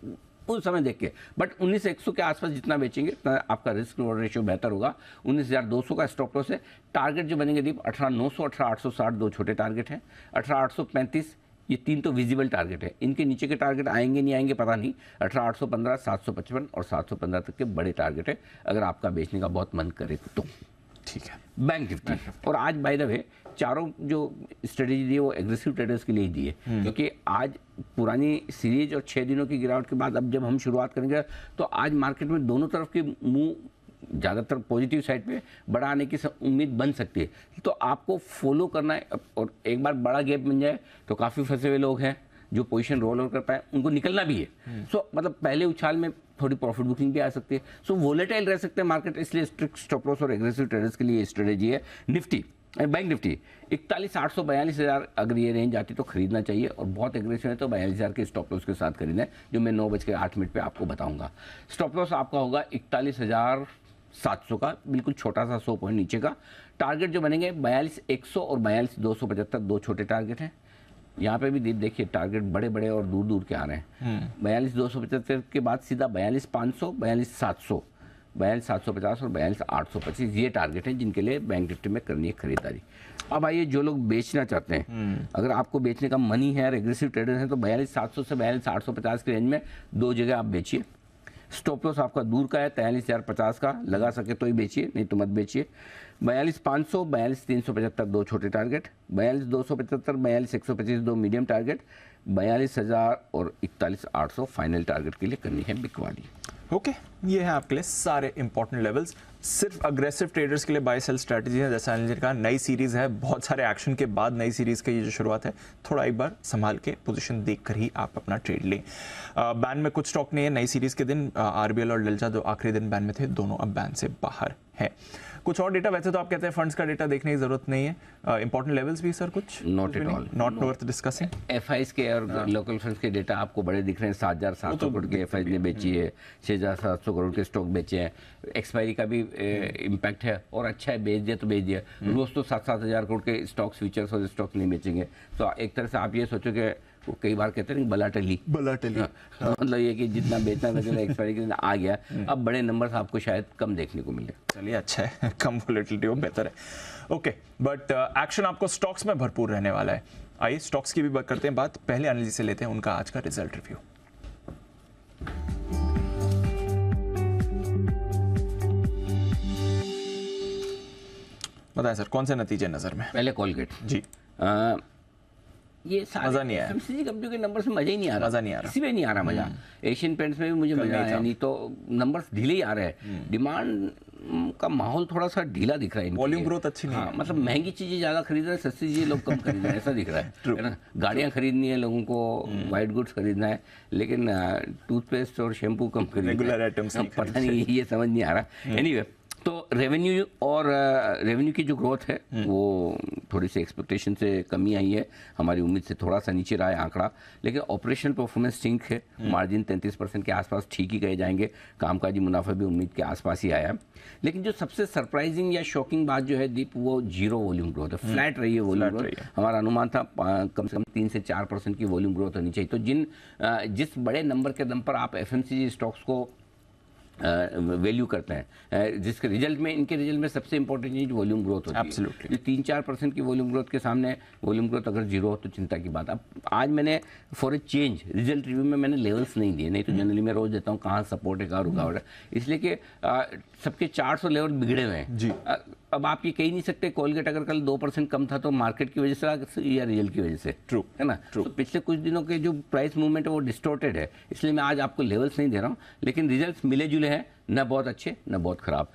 A: उस समय देख के। बट 19,100 के आसपास जितना बेचेंगे उतना आपका रिस्क रिवॉर्ड रेशियो बेहतर होगा। 19,200 का स्टॉप लॉस है। टारगेट जो बनेंगे दीप 18,900 18,860 दो छोटे टारगेट हैं। 18,835 ये तीन तो विजिबल टारगेट है। इनके नीचे के टारगेट आएंगे नहीं आएंगे पता नहीं। 18,815 755 और 715 तक के बड़े टारगेट है, अगर आपका बेचने का बहुत मन करे तो।
B: ठीक है।
A: Bank Nifty. और आज बाय द वे चारों जो स्ट्रेटेजी दी है वो एग्रेसिव ट्रेडर्स के लिए ही दी है, क्योंकि आज पुरानी सीरीज और 6 दिनों की गिरावट के बाद अब जब हम शुरुआत करेंगे तो आज मार्केट में दोनों तरफ के मुंह ज़्यादातर पॉजिटिव साइड पे बड़ा आने की उम्मीद बन सकती है। तो आपको फॉलो करना है, और एक बार बड़ा गैप बन जाए तो काफ़ी फंसे हुए लोग हैं जो पोजीशन रोल ओवर कर पाए, उनको निकलना भी है। सो मतलब पहले उछाल में थोड़ी प्रॉफिट बुकिंग भी आ सकती है। सो वोलेटाइल रह सकते हैं मार्केट, इसलिए स्ट्रिक्ट स्टॉप लॉस और एग्रेसिव ट्रेडर्स के लिए स्ट्रेटेजी है। निफ्टी बैंक निफ्टी 41,800 42,000 अगर ये रेंज आती तो खरीदना चाहिए, और बहुत एग्रेसिव है तो 42,000 के स्टॉप लॉस के साथ खरीदना है, जो मैं 9:08 पे आपको बताऊंगा। स्टॉप लॉस आपका होगा 41,700 का, बिल्कुल छोटा सा 100 पॉइंट नीचे का। टारगेट जो बनेंगे 42,100 और 42,275, दो छोटे टारगेट हैं। यहाँ पे भी देखिए टारगेट बड़े बड़े और दूर दूर के आ रहे हैं। 42,275 के बाद सीधा 42,500, 42,700, 42,750 और 42,825 ये टारगेट हैं जिनके लिए बैंक निफ्टी में करनी है खरीदारी। अब आइए जो लोग बेचना चाहते हैं, अगर आपको बेचने का मनी है और एग्रेसिव ट्रेडर हैं तो 42,700 से 42,850 के रेंज में दो जगह आप बेचिए। स्टॉप लॉस आपका दूर का है 43,050 का, लगा सके तो ही बेचिए, नहीं तो मत बेचिए। 42,500, 42,375 दो छोटे टारगेट, 42,275, 42,125 दो मीडियम टारगेट, 42,000 और 41,800 फाइनल टारगेट के लिए करनी है बिकवाली।
B: ओके, ये है आपके लिए सारे इंपॉर्टेंट लेवल्स। सिर्फ अग्रेसिव ट्रेडर्स के लिए बाय सेल स्ट्रैटेजी है, जैसा अनिल जी ने कहा नई सीरीज है, बहुत सारे एक्शन के बाद नई सीरीज की ये जो शुरुआत है, थोड़ा एक बार संभाल के पोजीशन देखकर ही आप अपना ट्रेड लें। बैन में कुछ स्टॉक नहीं है नई सीरीज के दिन। आरबीएल और डेल्टा जो आखिरी दिन बैन में थे, दोनों अब बैन से बाहर है। कुछ और डेटा, वैसे तो आप कहते हैं फंड्स का डेटा देखने की जरूरत नहीं है। इंपॉर्टेंट लेवल्स भी सर कुछ
A: not at all,
B: not worth discussing.
A: FIIs के और लोकल फंड्स के डेटा आपको बड़े दिख रहे हैं। 7,700 करोड़ के एफआईज ने बेची है, 6,700 करोड़ के स्टॉक बेचे हैं। एक्सपायरी का भी इम्पैक्ट है, और अच्छा है, बेच दिया तो बेच दिया। रोज तो 7,000 करोड़ के स्टॉक्स, फ्यूचर्स और स्टॉक्स नहीं बेचेंगे। तो एक तरह से आप ये सोचो कि वो कई बार कहते हैं बला टली, मतलब ये कि जितना बेचना था चलो एक्सपायरी के दिन आ गया, अब बड़े नंबर्स आपको शायद कम देखने को मिले।
B: चलिए अच्छा है, कम वोलेटिलिटी हो, बेहतर है। ओके, बट एक्शन आपको स्टॉक्स में भरपूर रहने वाला है। आइए स्टॉक्स की भी बात करते हैं। बात पहले अनिल जी से लेते हैं उनका आज का रिजल्ट रिव्यू। बताएं सर, कौन से नतीजे नजर में?
A: पहले कोलगेट
B: जी,
A: ये
B: मजा नहीं आया।
A: एफएमसीजी कंपनियों के नंबर से मजा ही नहीं आ रहा,
B: मजा नहीं आ रहा,
A: किसी में नहीं आ रहा मजा। एशियन पेंट्स में भी मुझे मजा आया नहीं, तो नंबर्स ढीले ही आ रहे हैं। डिमांड का माहौल थोड़ा सा ढीला दिख रहा है,
B: वॉल्यूम ग्रोथ अच्छी नहीं है।
A: मतलब महंगी चीजें ज्यादा खरीद रहे हैं, सस्ती चीजें लोग कम खरीद रहे हैं, ऐसा दिख रहा है ना। गाड़ियां खरीदनी है लोगों को, वाइट गुड्स खरीदना है, लेकिन टूथपेस्ट और शैम्पू कम खरीदना है,
B: रेगुलर आइटम्स
A: पता नहीं, ये समझ नहीं आ रहा। एनीवे, तो रेवेन्यू और रेवेन्यू की जो ग्रोथ है वो थोड़ी सी एक्सपेक्टेशन से कमी आई है, हमारी उम्मीद से थोड़ा सा नीचे रहा है आंकड़ा, लेकिन ऑपरेशनल परफॉर्मेंस ठीक है। मार्जिन 33% के आसपास ठीक ही कहे जाएंगे, कामकाजी मुनाफा भी उम्मीद के आसपास ही आया। लेकिन जो सबसे सरप्राइजिंग या शॉकिंग बात जो है दीप, वो जीरो वॉल्यूम ग्रोथ है, फ्लैट रही है वॉल्यूम ग्रोथ। हमारा अनुमान था कम से कम 3 से 4% की वॉल्यूम ग्रोथ होनी चाहिए। तो जिस बड़े नंबर के दम पर आप एफएमसीजी स्टॉक्स को वैल्यू करते हैं, जिसके रिजल्ट में, इनके रिजल्ट में सबसे इंपॉर्टेंट चीज वॉल्यूम ग्रोथ होती है। जो 3-4% की वॉल्यूम ग्रोथ के सामने वॉल्यूम ग्रोथ अगर जीरो हो तो चिंता की बात। अब आज मैंने for a change result review में मैंने लेवल्स नहीं दिए, नहीं तो जनरली मैं रोज देता हूँ कहाँ सपोर्ट है कहाँ रुकावट है, इसलिए कि सबके 400 लेवल बिगड़े हुए हैं
B: जी।
A: अब आप ये कह ही नहीं सकते कोलगेट अगर कल 2% कम था तो मार्केट की वजह से या रिजल्ट की वजह से,
B: ट्रू
A: है ना। तो पिछले कुछ दिनों के जो प्राइस मूवमेंट है वो डिस्टॉर्टेड है, इसलिए मैं आज आपको लेवल्स नहीं दे रहा हूँ, लेकिन रिजल्ट्स मिले जुले हैं, न बहुत अच्छे न बहुत खराब।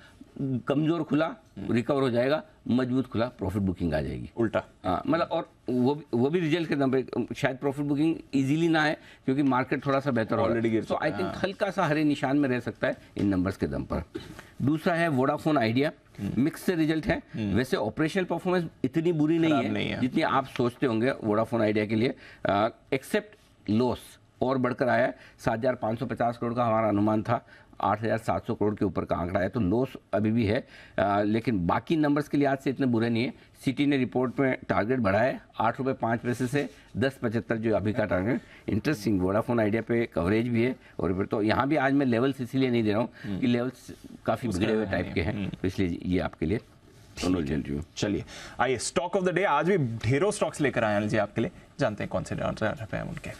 A: कमजोर खुला रिकवर हो जाएगा, मजबूत खुला प्रॉफिट बुकिंग आ जाएगी,
B: उल्टा।
A: हाँ, मतलब और वो भी रिजल्ट के दम पे शायद प्रॉफिट बुकिंग इजीली ना है क्योंकि मार्केट थोड़ा सा बेहतर हो रहा है, तो आई थिंक हल्का सा हरे निशान में रह सकता है इन नंबर्स के दम पर। दूसरा है वोडाफोन आइडिया, मिक्स से रिजल्ट है। वैसे ऑपरेशनल परफॉर्मेंस इतनी बुरी नहीं है जितनी आप सोचते होंगे वोडाफोन आइडिया के लिए, एक्सेप्ट लॉस और बढ़कर आया है। 7,550 करोड़ का हमारा अनुमान था, 8,700 करोड़ के ऊपर का आंकड़ा है, तो लॉस अभी भी है, लेकिन बाकी नंबर्स के लिहाज से इतने बुरे नहीं है। सिटी ने रिपोर्ट में टारगेट बढ़ाया है 8.05 से 10.75 जो अभी का टारगेट। इंटरेस्टिंग, वोडाफोन आइडिया पे कवरेज भी है, और तो यहाँ भी आज मैं लेवल्स इसलिए नहीं दे रहा हूँ कि लेवल्स काफ़ी बिगड़े हुए टाइप के हैं, तो इसलिए ये आपके लिए
B: चलिए आइए स्टॉक ऑफ द डे, आज भी ढेरों स्टॉक्स लेकर आए हैं जी आपके लिए, जानते हैं कौन से हैं उनके।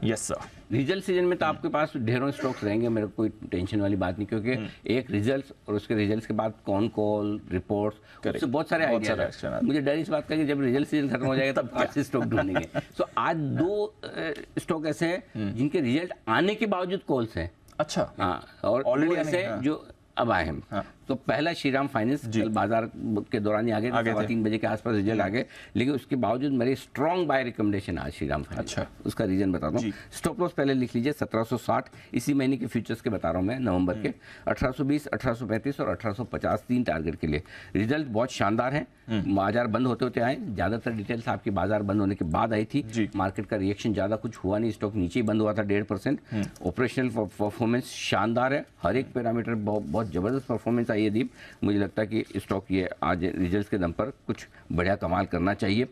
B: Yes sir.
A: रिजल्ट सीजन में तो आपके पास ढेरों स्टॉक्स रहेंगे, मेरे को कोई टेंशन वाली बात नहीं, क्योंकि एक रिजल्ट और उसके रिजल्ट्स के बाद कौन कॉल रिपोर्ट्स, उससे बहुत सारे आइडियाज हैं। मुझे डर इस बात का कि जब रिजल्ट सीजन खत्म हो जाएगा तब कौन से स्टॉक ढूंढेंगे। सो आज 2 स्टॉक ऐसे हैं जिनके रिजल्ट आने के बावजूद कॉल्स हैं।
B: अच्छा।
A: हाँ, और
B: ऑलरेडी
A: ऐसे जो अब आए हैं।
B: हाँ।
A: तो पहला श्रीराम फाइनेंस कल बाजार के दौरान ही आगे 3:15 बजे के आसपास रिजल्ट आ गए, लेकिन उसके बावजूद मेरी स्ट्रॉन्ग बाय रिकमेंडेशन आज श्रीराम फाइनेंस।
B: अच्छा।
A: उसका रीजन बताता हूँ। स्टॉप लॉस पहले लिख लीजिए 1760, इसी महीने के फ्यूचर्स के बता रहा हूँ मैं, नवंबर के 1820, 1835 और 1850 3 टारगेट के लिए। रिजल्ट बहुत शानदार है, बाजार बंद होते होते आए, ज्यादातर डिटेल्स आपकी बाजार बंद होने के बाद आई थी। मार्केट का रिएक्शन ज्यादा कुछ हुआ नहीं, स्टॉक नीचे ही बंद हुआ था 1.5%। ऑपरेशनल परफॉर्मेंस शानदार है, हर एक पैरामीटर बहुत जबरदस्त परफॉर्मेंस आई है दीप। मुझे लगता है कि स्टॉक ये आज रिजल्ट्स के दम पर कुछ बढ़िया कमाल करना चाहिए।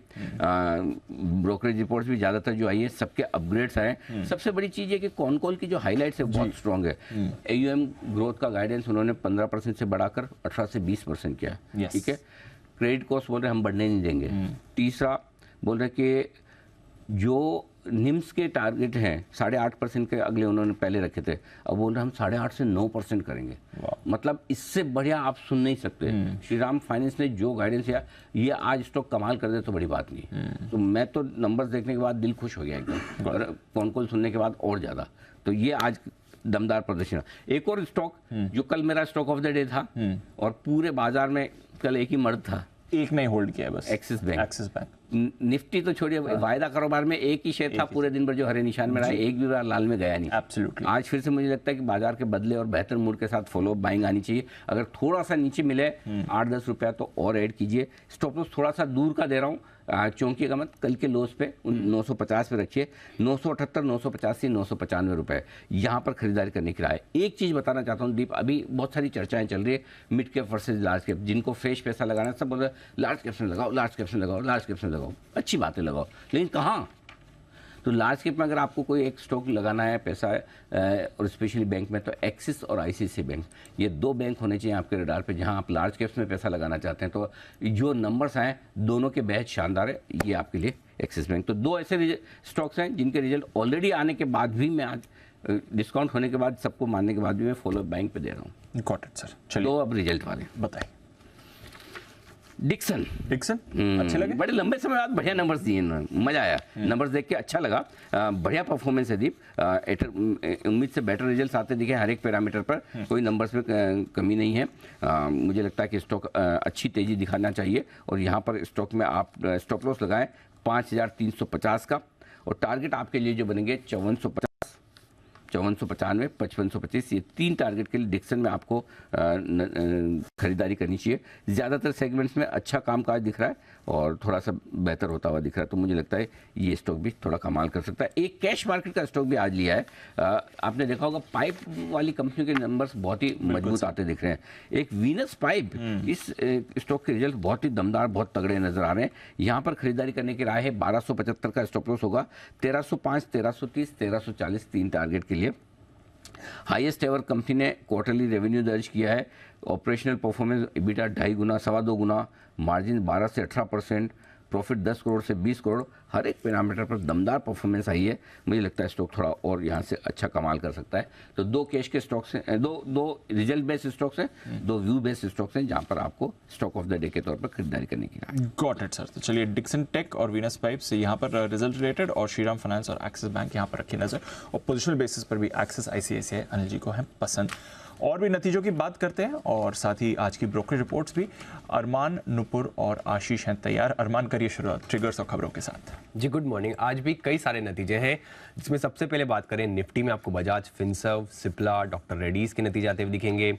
A: ब्रोकरेज रिपोर्ट्स भी ज़्यादातर जो आई है सबके अपग्रेड्स आए। सबसे बड़ी चीज़ है कि कौन कॉल की जो हाईलाइट्स है बहुत स्ट्रॉन्ग है। AUM ग्रोथ का गाइडेंस उन्होंने 15% से बढ़ाकर 18 से 20% किया है। ठीक है, क्रेडिट कॉस्ट बोल रहे हम बढ़ने नहीं देंगे। तीसरा बोल रहे कि जो निम्स के टारगेट हैं 8.5% के अगले उन्होंने पहले रखे थे, अब बोल रहे हम 8.5 से 9% करेंगे। मतलब इससे बढ़िया आप सुन नहीं सकते। श्रीराम फाइनेंस ने जो गाइडेंस दिया, ये आज स्टॉक कमाल कर दे तो बड़ी बात नहीं। तो मैं तो नंबर्स देखने के बाद दिल खुश हो गया एकदम, और कौन कॉल सुनने के बाद और ज़्यादा। तो ये आज दमदार प्रदर्शन। एक और स्टॉक जो कल मेरा स्टॉक ऑफ द डे था और पूरे बाजार में कल एक ही मर्द था,
B: एक नहीं होल्ड किया बस,
A: axis bank.
B: Axis bank
A: Nifty तो छोड़िए, वायदा कारोबार में एक ही शेयर था पूरे दिन भर जो हरे निशान में रहा, एक भी बार लाल में गया नहीं।
B: एब्सोल्युटली। आज
A: फिर से मुझे लगता है कि बाजार के बदले और बेहतर मूड के साथ फॉलो अप बाइंग आनी चाहिए। अगर थोड़ा सा नीचे मिले 8-10 रुपया तो और ऐड कीजिए। स्टॉप लॉस थोड़ा सा दूर का दे रहा हूँ, चौंकिएगा मत, कल के लोस पे 950 पे रखिए। 978, 985, 995 रुपए यहाँ पर खरीदारी करने की राय। एक चीज़ बताना चाहता हूँ दीप, अभी बहुत सारी चर्चाएं चल रही है mid cap versus large cap. जिनको फ्रेश पैसा लगाना है सब बोल रहे हैं लार्ज कैप्स में लगाओ, लार्ज कैप्स में लगाओ, लार्ज कैप्स में लगाओ। अच्छी बातें लगाओ, लेकिन कहाँ? तो लार्ज कैप में अगर आपको कोई एक स्टॉक लगाना है पैसा और स्पेशली बैंक में, तो एक्सिस और ICICI बैंक, ये 2 बैंक होने चाहिए आपके रडार पे जहां आप लार्ज कैप्स में पैसा लगाना चाहते हैं। तो जो नंबर्स आए दोनों के बेहद शानदार है, ये आपके लिए एक्सिस बैंक। तो 2 ऐसे स्टॉक्स हैं जिनके रिजल्ट ऑलरेडी आने के बाद भी मैं आज डिस्काउंट होने के बाद सबको मानने के बाद भी मैं फॉलो बैंक पे दे रहा हूँ।
B: Got it sir. चलिए
A: 2 अब रिजल्ट वाले
B: बताइए।
A: डिक्सन
B: अच्छे लगे,
A: बड़े लंबे समय बाद बढ़िया नंबर्स दिए इन्होंने, मजा आया। नंबर्स देख के अच्छा लगा। बढ़िया परफॉर्मेंस है दीप। उम्मीद से बेटर रिजल्ट्स आते दिखे हर एक पैरामीटर पर, कोई नंबर्स में कमी नहीं है। मुझे लगता है कि स्टॉक अच्छी तेजी दिखाना चाहिए और यहाँ पर स्टॉक में आप स्टॉप लॉस लगाएं 5350 का, और टारगेट आपके लिए जो बनेंगे 5450, 5495, 5525, ये 3 टारगेट के लिए डिक्सन में आपको खरीदारी करनी चाहिए। ज़्यादातर सेगमेंट्स में अच्छा कामकाज दिख रहा है और थोड़ा सा बेहतर होता हुआ दिख रहा है, तो मुझे लगता है ये स्टॉक भी थोड़ा कमाल कर सकता है। एक कैश मार्केट का स्टॉक भी आज लिया है। आपने देखा होगा पाइप वाली कंपनियों के नंबर्स बहुत ही मजबूत आते दिख रहे हैं। एक वीनस पाइप, इस स्टॉक के रिजल्ट बहुत ही दमदार, बहुत तगड़े नजर आ रहे हैं। यहाँ पर खरीदारी करने की राय है। 1275 का स्टॉप लॉस होगा, 1305, 1330, 1340 3 टारगेट के लिए। हाईएस्ट एवर कंपनी ने क्वार्टरली रेवेन्यू दर्ज किया है। ऑपरेशनल परफॉर्मेंस EBITDA 2.5 गुना, 2.25 गुना, मार्जिन 12 से 18%, प्रॉफिट 10 करोड़ से 20 करोड़, हर एक पैरामीटर पर दमदार परफॉर्मेंस आई है। मुझे लगता है स्टॉक थोड़ा और यहाँ से अच्छा कमाल कर सकता है। तो 2 कैश के स्टॉक्स हैं, दो रिजल्ट बेस्ड स्टॉक्स हैं, 2 व्यू बेस्ड स्टॉक्स हैं जहाँ पर आपको स्टॉक ऑफ द डे के तौर पर खरीदारी करने की राय।
B: Got it sir. तो चलिए डिक्सन टेक और वीनस पाइप से यहाँ पर रिजल्ट रिलेटेड, और श्रीराम फाइनेंस और एक्सिस बैंक यहाँ पर रखी नजर, और पोजिशनल बेसिस पर भी एक्सिस ICICI अनिल जी को है पसंद। और भी नतीजों की बात करते हैं और साथ ही आज की ब्रोकरेज रिपोर्ट्स भी। अरमान, नुपुर और आशीष हैं तैयार। अरमान, करिए शुरुआत ट्रिगर्स और खबरों के साथ।
C: जी गुड मॉर्निंग। आज भी कई सारे नतीजे हैं, जिसमें सबसे पहले बात करें निफ्टी में, आपको बजाज फिनसर्व, सिप्ला, डॉक्टर रेड्डीज के नतीजे आते हुए दिखेंगे।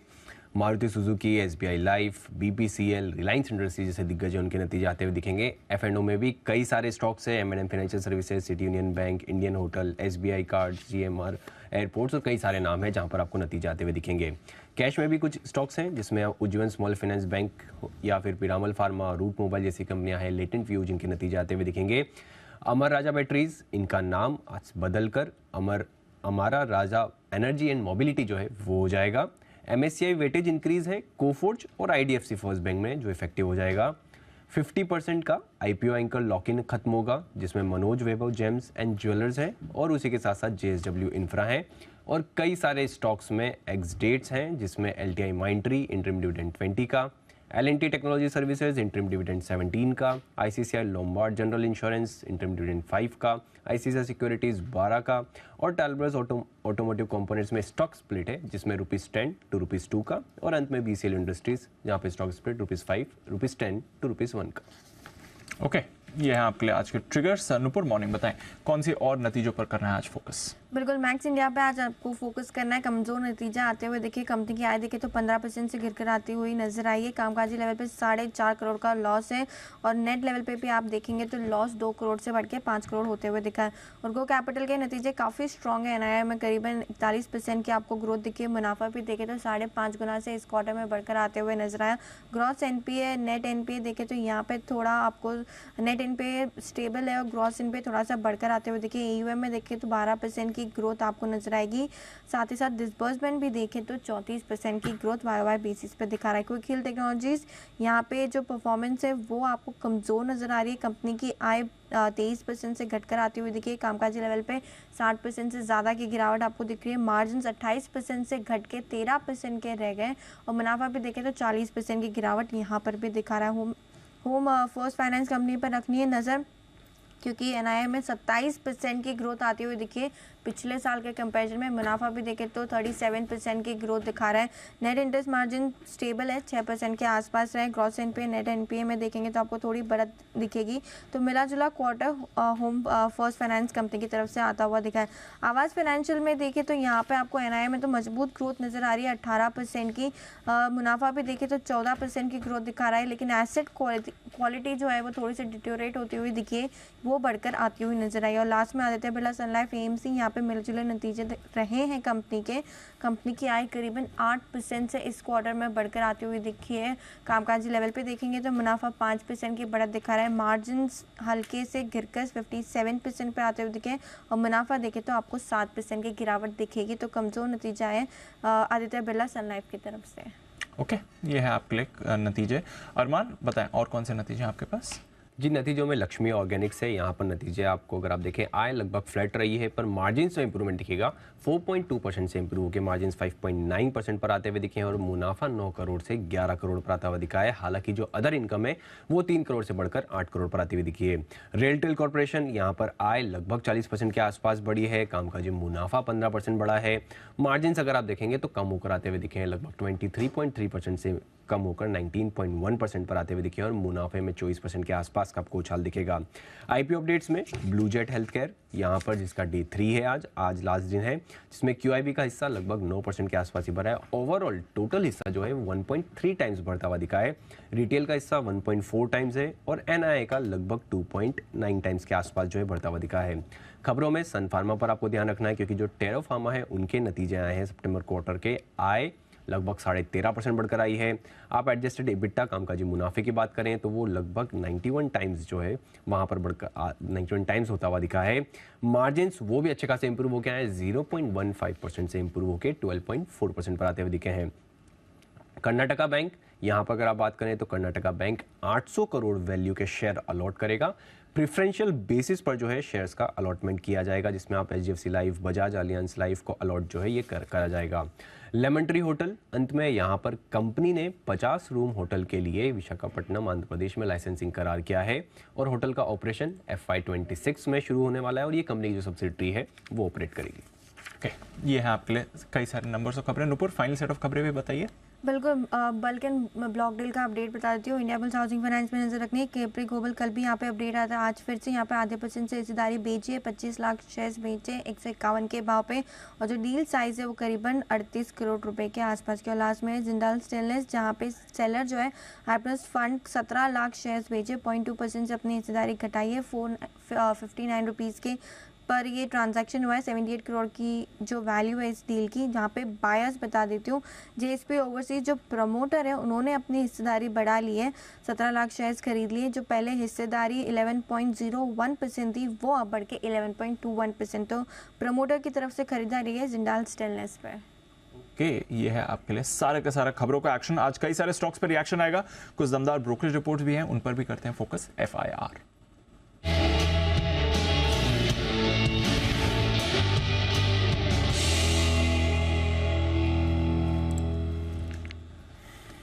C: Maruti Suzuki, SBI life, BPCL, Reliance industries जैसे दिग्गज हैं, उनके नतीजे आते हुए दिखेंगे। F&O में भी कई सारे स्टॉक्स हैं, M&M financial services, city union bank, Indian hotel, SBI cards, GMR airports और कई सारे नाम हैं जहां पर आपको नतीजे आते हुए दिखेंगे। कैश में भी कुछ स्टॉक्स हैं जिसमें उज्जीवन स्मॉल फाइनेंस बैंक या फिर पिरामल फार्मा, रूट मोबाइल जैसी कंपनियां हैं, लेटेंट व्यू, जिनके नतीजे आते हुए दिखेंगे। अमर राजा बैटरीज, इनका नाम आज बदल कर Amara Raja energy and mobility जो है वो हो जाएगा। MSCI वेटेज इंक्रीज है कोफोर्ज और IDFC फर्स्ट बैंक में, जो इफेक्टिव हो जाएगा। 50% का IPO एंकर लॉक इन खत्म होगा, जिसमें मनोज वैभव जेम्स एंड ज्वेलर्स हैं और उसी के साथ साथ JSW इंफ्रा है, और कई सारे स्टॉक्स में एक्स डेट्स हैं, जिसमें LTI माइंट्री इंटरिम डिविडेंड 20 का, L&T technology services interim dividend 17 का, ICICI Lombard general insurance interim dividend 5 का, ICICI सिक्योरिटीज 12 का, और टालब्रस ऑटोमोटिव कंपोनेंट्स में स्टॉक स्प्लिट है, जिसमें ₹10 to ₹2 का, और अंत में BCL इंडस्ट्रीज जहां पे स्टॉक स्प्लिट ₹5, ₹10 to ₹1 का।
B: ओके, ये है आपके लिए आज के ट्रिगर्स। नुपुर, मॉर्निंग बताएं कौन सी और नतीजों पर करना है आज फोकस?
D: बिल्कुल, मैक्स इंडिया पे आज आपको फोकस करना है। कमजोर नतीजा आते हुए देखिए, कंपनी की आय देखे तो 15% से गिर कर आती हुई नजर आई है। कामकाजी लेवल पे 4.5 करोड़ का लॉस है, और नेट लेवल पे भी आप देखेंगे तो लॉस 2 करोड़ से बढ़ के 5 करोड़ होते हुए दिखा है। और गो कैपिटल के नतीजे काफ़ी स्ट्रॉन्ग है। NII में करीबन 41% की आपको ग्रोथ दिखी है। मुनाफा भी देखे तो 5.5 गुना से इस क्वार्टर में बढ़कर आते हुए नजर आया। ग्रॉस NPA नेट NPA देखे तो यहाँ पे थोड़ा आपको नेट NPA स्टेबल है, और ग्रॉस NPA थोड़ा सा बढ़कर आते हुए देखिए। AUM में देखे तो 12% की ग्रोथ आपको नजर आएगी। साथ ही साथ डिसबर्समेंट भी देखें तो 34% की ग्रोथ YOY बेसिस पे दिखा रहा है। क्विक हिल टेक्नोलॉजीज यहाँ पे जो परफॉर्मेंस है वो आपको कमज़ोर नज़र आ रही है। कंपनी की आय 23% से घटकर आती हुई दिखी है। कामकाजी लेवल पे 60% से ज़्यादा की गिरावट आपको दिख रही है। मार्जिन 28% से घट के 13% के रह गए, और मुनाफा भी देखें तो 40% की गिरावट यहाँ पर भी दिखा रहा है। होम फर्स्ट फाइनेंस कंपनी पर रखनी है नज़र, क्योंकि NII में 27% की ग्रोथ आती हुई दिखी पिछले साल के कंपैरिजन में। मुनाफा भी देखें तो 37% की ग्रोथ दिखा रहा है। नेट इंटरेस्ट मार्जिन स्टेबल है, 6% के आसपास रहे। ग्रॉस NPA नेट NPA में देखेंगे तो आपको थोड़ी बढ़त दिखेगी। तो मिला जुला quarter home first finance company की तरफ से आता हुआ दिखा है। आवास फाइनेंशियल में देखें तो यहाँ पे आपको NII में तो मजबूत ग्रोथ नज़र आ रही है 18% की। मुनाफा भी देखें तो 14% की ग्रोथ दिखा रहा है, लेकिन एसेट क्वालिटी जो है वो थोड़ी सी डिटोरेट होती हुई दिखी है, वो बढ़कर आती हुई नजर आई। और लास्ट में आदित्य बिरला सन लाइफ AMC यहाँ पे मिलजुले नतीजे रहे हैं कंपनी के। कंपनी की आय करीबन 8% से इस क्वार्टर में बढ़कर आती हुई दिखी है। कामकाजी लेवल पे देखेंगे तो मुनाफा 5% की बढ़त दिखा रहा है। मार्जिन हल्के से गिरकर 57% पे आते हुए दिखे, और मुनाफा देखे तो आपको 7% की गिरावट दिखेगी। तो कमज़ोर नतीजा है आदित्य बिरला सन लाइफ की तरफ से।
B: ओके, ये है आपके लिए नतीजे। अरमान, बताएं और कौन से नतीजे हैं आपके पास?
C: जिन नतीजों में लक्ष्मी ऑर्गेनिक्स है, यहाँ पर नतीजे आपको अगर आप देखें, आय लगभग फ्लैट रही है, पर मार्जिन में इंप्रूवमेंट दिखेगा। 4.2% से इंप्रूव होकर मार्जिन 5.9% पर आते हुए दिखे हैं, और मुनाफा 9 करोड़ से 11 करोड़ पर आता हुआ दिखा है। हालांकि जो अदर इनकम है वो 3 करोड़ से बढ़कर 8 करोड़ पर आती हुई दिखी है। रेलटेल कॉर्पोरेशन, यहाँ पर आय लगभग 40% के आसपास बढ़ी है। कामकाजी मुनाफा 15% बढ़ा है। मार्जिन अगर आप देखेंगे तो कम होकर आते हुए दिखे हैं, लगभग 23.3% से कम होकर 19.1% पर आते हुए दिखे, और मुनाफे में 24% के आसपास का आपको उछाल दिखेगा। IPO अपडेट्स में ब्लू जेट हेल्थ केयर यहाँ पर, जिसका डे 3 है आज लास्ट दिन है, जिसमें QIB का हिस्सा लगभग 9% के आसपास ही बढ़ा है। ओवरऑल टोटल हिस्सा जो है 1.3 टाइम्स बढ़ता हुआ दिखा है। रिटेल का हिस्सा 1.4 टाइम्स है, और NII का लगभग 2.9 टाइम्स के आसपास जो है बढ़ता हुआ दिखा है। खबरों में सन फार्मा पर आपको ध्यान रखना है, क्योंकि जो टेरो फार्मा है उनके नतीजे आए हैं सितंबर क्वार्टर के। आय लगभग 13.5% बढ़कर आई है। आप एडजस्टेड EBITDA कामकाजी मुनाफे की बात करें तो वो लगभग 91 टाइम्स जो है वहाँ पर बढ़कर 91 टाइम्स होता हुआ दिखा है। मार्जिन्स वो भी अच्छे खासे इंप्रूव होकर आए, 0.15% से इंप्रूव होकर 12.4% पर आते हुए दिखे हैं। कर्नाटका बैंक, यहाँ पर अगर आप बात करें तो कर्नाटका बैंक 800 करोड़ वैल्यू के शेयर अलॉट करेगा। प्रेफरेंशियल बेसिस पर जो है शेयर्स का अलॉटमेंट किया जाएगा, जिसमें आप HDFC life, Bajaj alliance life को अलॉट जो है ये करा जाएगा। लेमन ट्री होटल, अंत में यहाँ पर कंपनी ने 50 रूम होटल के लिए विशाखापट्टनम आंध्र प्रदेश में लाइसेंसिंग करार किया है, और होटल का ऑपरेशन FY 26 में शुरू होने वाला है, और ये कंपनी की जो सब्सिडरी है वो ऑपरेट करेगी।
B: ओके, ये है आपके लिए कई सारे नंबर्स और खबरें। नुपुर, फाइनल सेट ऑफ खबरें भी बताइए।
D: बिल्कुल, बल्क एंड ब्लॉक डील का अपडेट बता देती हूँ। इंडिया बुल्स हाउसिंग फाइनेंस में नजर रखनी है। कैप्री ग्लोबल, कल भी यहाँ पे अपडेट आया था, आज फिर से यहाँ पे आधे % से हिस्सेदारी बेची है। 25 लाख शेयर्स बेचे 151 के भाव पे, और जो डील साइज है वो करीबन 38 करोड़ रुपए के आसपास के। और लास्ट में जिंदाल स्टेनलेस, जहाँ पे सेलर जो है हाइप्लस फंड 17 लाख शेयर्स बेचे, 0.2% से अपनी हिस्सेदारी घटाई है। 459 रुपीज़ के पर ये ट्रांजैक्शन हुआ है। 78 करोड़ की जो वैल्यू है इस डील की, जहाँ पे बायर्स बता देती हूँ, JSP ओवरसीज जो प्रमोटर है उन्होंने अपनी हिस्सेदारी बढ़ा ली है, 17 लाख शेयर्स खरीद लिए। जो पहले हिस्सेदारी 11.01% थी वो अब बढ़ के 11.21%। तो प्रमोटर की तरफ से खरीदारी है जिंदाल स्टेनलेस पर।
B: ओके, ये है आपके लिए सारे का सारा खबरों का एक्शन। आज कई सारे स्टॉक्स पर रिएक्शन आएगा, कुछ दमदार ब्रोकरेज रिपोर्ट भी हैं, उन पर भी करते हैं फोकस। FIR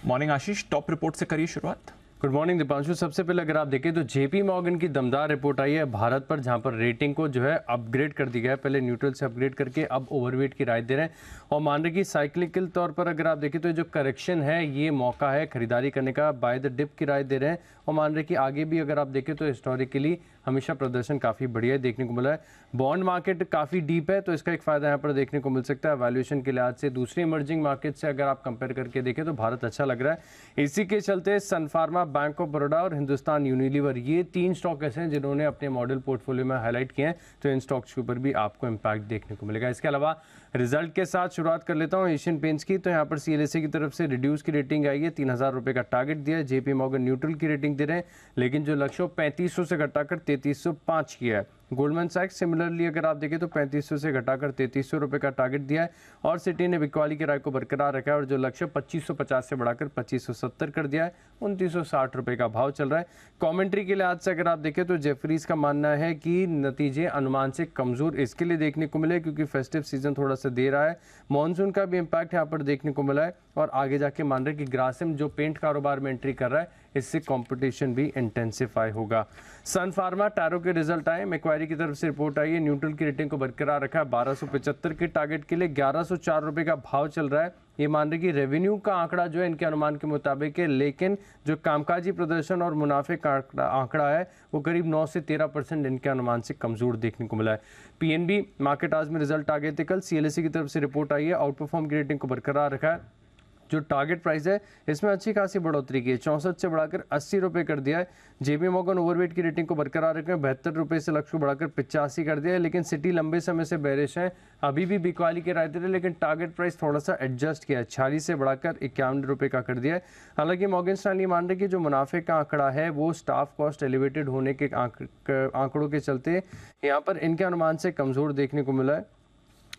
B: मॉर्निंग आशीष, टॉप रिपोर्ट से करिए शुरुआत।
E: Good morning Deepanshu. सबसे पहले अगर आप देखें तो जेपी मॉर्गन की दमदार रिपोर्ट आई है भारत पर, जहां पर रेटिंग को जो है अपग्रेड कर दिया है। पहले न्यूट्रल से अपग्रेड करके अब ओवरवेट की राय दे रहे हैं और मान रहे कि साइक्लिकल तौर पर अगर आप देखें तो ये जो करेक्शन है ये मौका है खरीदारी करने का, बाय द डिप की राय दे रहे हैं और मान रहे कि आगे भी अगर आप देखें तो हिस्टोरिकली हमेशा प्रदर्शन काफ़ी बढ़िया देखने को मिला है। बॉन्ड मार्केट काफ़ी डीप है तो इसका एक फ़ायदा यहाँ पर देखने को मिल सकता है वैल्यूएशन के लिहाज से। दूसरी इमर्जिंग मार्केट से अगर आप कंपेयर करके देखें तो भारत अच्छा लग रहा है। इसी के चलते सन फार्मा, बैंक ऑफ बड़ौदा और हिंदुस्तान यूनिलीवर, ये 3 स्टॉक ऐसे हैं जिन्होंने अपने मॉडल पोर्टफोलियो में हाईलाइट किए हैं, तो इन स्टॉक्स के ऊपर भी आपको इम्पैक्ट देखने को मिलेगा। इसके अलावा रिजल्ट के साथ शुरुआत कर लेता हूं एशियन पेंट्स की। तो यहाँ पर CLSA की तरफ से रिड्यूस की रेटिंग आई है, 3000 रुपये का टारगेट दिया है। JP मॉर्गन न्यूट्रल की रेटिंग दे रहे हैं, लेकिन जो लक्ष्य 3500 से घटाकर 3305 किया है। गोल्डमैन सैक्स सिमिलरली अगर आप देखें तो 3500 से घटाकर 3300 रुपये का टारगेट दिया है और सिटी ने बिकवाली की राय को बरकरार रखा है और जो लक्ष्य 2550 से बढ़ाकर 2570 कर दिया है। 2960 रुपये का भाव चल रहा है। कमेंट्री के लिहाज से अगर आप देखें तो जेफरीज का मानना है कि नतीजे अनुमान से कमजोर इसके लिए देखने को मिले क्योंकि फेस्टिव सीजन थोड़ा सा देर रहा है, मानसून का भी इम्पैक्ट यहाँ पर देखने को मिला है और आगे जाके मान रहे कि ग्रासिम जो पेंट कारोबार में एंट्री कर रहा है इससे कंपटीशन भी इंटेंसिफाई होगा। सन फार्मा, टैरो के रिजल्ट आए, मैक्वायरी की तरफ से रिपोर्ट आई है, न्यूट्रल की रेटिंग को बरकरार रखा है। 1275 के टारगेट के लिए 1104 रुपये का भाव चल रहा है। ये मान रहे कि रेवेन्यू का आंकड़ा जो है इनके अनुमान के मुताबिक है, लेकिन जो कामकाजी प्रदर्शन और मुनाफे का आंकड़ा है वो करीब 9 से 13% इनके अनुमान से कमजोर देखने को मिला है। PNB मार्केट आज में रिजल्ट आ गए थे कल, CLSA की तरफ से रिपोर्ट आई है, आउट परफॉर्म की रेटिंग को बरकरार रखा है। जो टारगेट प्राइस है इसमें अच्छी खासी बढ़ोतरी की है, 64 से बढ़ाकर 80 रुपये कर दिया है। JP मॉर्गन ओवरवेट की रेटिंग को बरकरार रखें, 72 रुपये से लक्ष्य को बढ़ाकर 85 कर दिया है। लेकिन सिटी लंबे समय से बेरिश है, अभी भी बिकवाली के राय दे रहे, लेकिन टारगेट प्राइस थोड़ा सा एडजस्ट किया है, 46 से बढ़ाकर 51 रुपये का कर दिया है। हालांकि मॉर्गन स्टैनली मान रहे कि जो मुनाफे का आंकड़ा है वो स्टाफ कॉस्ट एलिवेटेड होने के आंकड़ों के चलते यहाँ पर इनके अनुमान से कमजोर देखने को मिला है।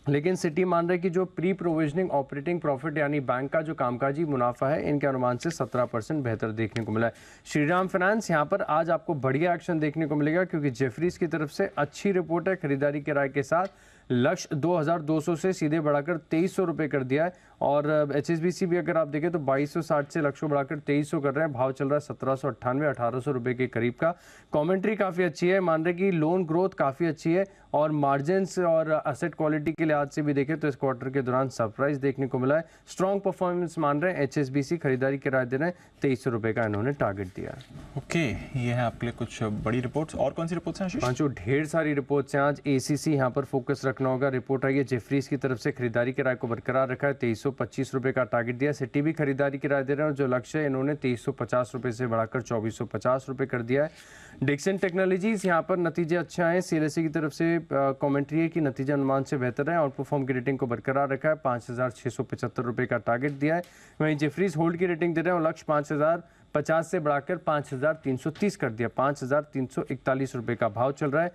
E: लेकिन सिटी मान रहे कि जो प्री प्रोविजनिंग ऑपरेटिंग प्रॉफिट यानी बैंक का जो कामकाजी मुनाफा है इनके अनुमान से 17% बेहतर देखने को मिला है। श्रीराम फाइनेंस, यहाँ पर आज आपको बढ़िया एक्शन देखने को मिलेगा क्योंकि जेफरीज की तरफ से अच्छी रिपोर्ट है, खरीदारी की राय के साथ लक्ष्य 2200 से सीधे बढ़ाकर 2300 रुपये कर दिया है और HSBC भी अगर आप देखें तो 2260 से लक्ष्य बढ़ाकर 2300 कर रहे हैं, भाव चल रहा है 1798 1800 रुपये के करीब का। कमेंट्री काफ़ी अच्छी है, मान रहे कि लोन ग्रोथ काफ़ी अच्छी है और मार्जिन्स और असेट क्वालिटी के लिहाज से भी देखें तो इस क्वार्टर के दौरान सरप्राइज देखने को मिला है। स्ट्रॉन्ग परफॉर्मेंस मान रहे हैं HSBC, खरीदारी की राय दे रहे हैं, 2300 रुपये का इन्होंने टारगेट दिया है।
B: ओके, ये है आपके लिए कुछ बड़ी रिपोर्ट्स। और कौन सी रिपोर्ट्स हैं आशीष?
E: पांचों ढेर सारी रिपोर्ट्स हैं आज। ACC यहाँ पर फोकस रखना होगा, रिपोर्ट आई है, जेफरीज की तरफ से खरीदारी की राय को बरकरार रखा है, 2325 रुपये का टारगेट दिया। सिटी भी खरीदारी की राय दे रहे हैं और जो लक्ष्य है इन्होंने 2350 रुपये से बढ़ाकर 2450 रुपये कर दिया है। डिक्सन टेक्नोलॉजीज, यहाँ पर नतीजे अच्छे आए, CLSA की तरफ से कमेंट्री है कि नतीजा अनुमान से बेहतर है, आउट परफॉर्म की रेटिंग को बरकरार रखा है, 5675 रुपये का टारगेट दिया है। वहीं जेफरीज होल्ड की रेटिंग दे रहे हैं और लक्ष्य 5050 से बढ़ाकर 5330 कर दिया, 5341 रुपये का भाव चल रहा है।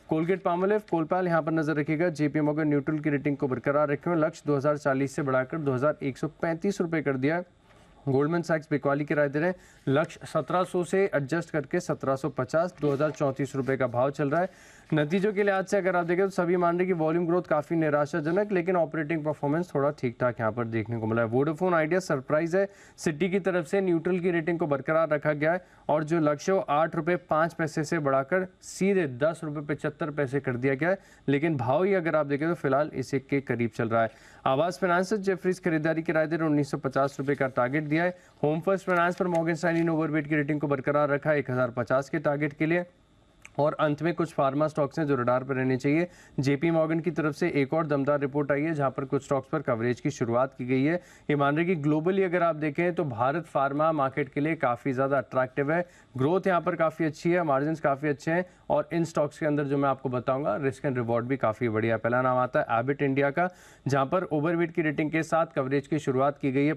E: कोलगेट पामोलिव, कोलपाल यहाँ पर नजर रखिएगा, JP मॉर्गन न्यूट्रल की रेटिंग को बरकरार रखे हुए, लक्ष्य 2040 से बढ़ाकर 2135 रुपये कर दिया है। गोल्डमैन सैक्स बिकवाली की राय दे रहे हैं, लक्ष्य 1700 से एडजस्ट करके 1750, 2034 रुपये का भाव चल रहा है। नतीजों के लिहाज से अगर आप देखें तो सभी मान रहे कि वॉल्यूम ग्रोथ काफ़ी निराशाजनक, लेकिन ऑपरेटिंग परफॉर्मेंस थोड़ा ठीक ठाक यहाँ पर देखने को मिला है। वोडाफोन आइडिया सरप्राइज है, सिटी की तरफ से न्यूट्रल की रेटिंग को बरकरार रखा गया है और जो लक्ष्य वो 8 रुपये 5 पैसे से बढ़ाकर सीधे 10 रुपये 75 पैसे कर दिया गया है, लेकिन भाव ही अगर आप देखें तो फिलहाल इसी के करीब चल रहा है। आवास फाइनेंस, जेफरीज खरीदारी की राय दे रहे 1950 रुपये का टारगेट दिया है। होम फर्स्ट फाइनेंस पर मॉर्गन स्टैनली ने ओवरवेट की रेटिंग को बरकरार रखा है 1050 के टारगेट के लिए। और अंत में कुछ फार्मा स्टॉक्स हैं जो रडार पर रहने चाहिए। JP मॉर्गन की तरफ से एक और दमदार रिपोर्ट आई है जहां पर कुछ स्टॉक्स पर कवरेज की शुरुआत की गई है। ये मान रहे कि ग्लोबली अगर आप देखें तो भारत फार्मा मार्केट के लिए काफ़ी ज़्यादा अट्रैक्टिव है, ग्रोथ यहाँ पर काफ़ी अच्छी है, मार्जिन काफ़ी अच्छे हैं और इन स्टॉक्स के अंदर जो मैं आपको बताऊंगा रिस्क एंड रिवॉर्ड भी काफ़ी बढ़िया है। पहला नाम आता है एबिट इंडिया का, जहाँ पर ओवरवेट की रेटिंग के साथ कवरेज की शुरुआत की गई है,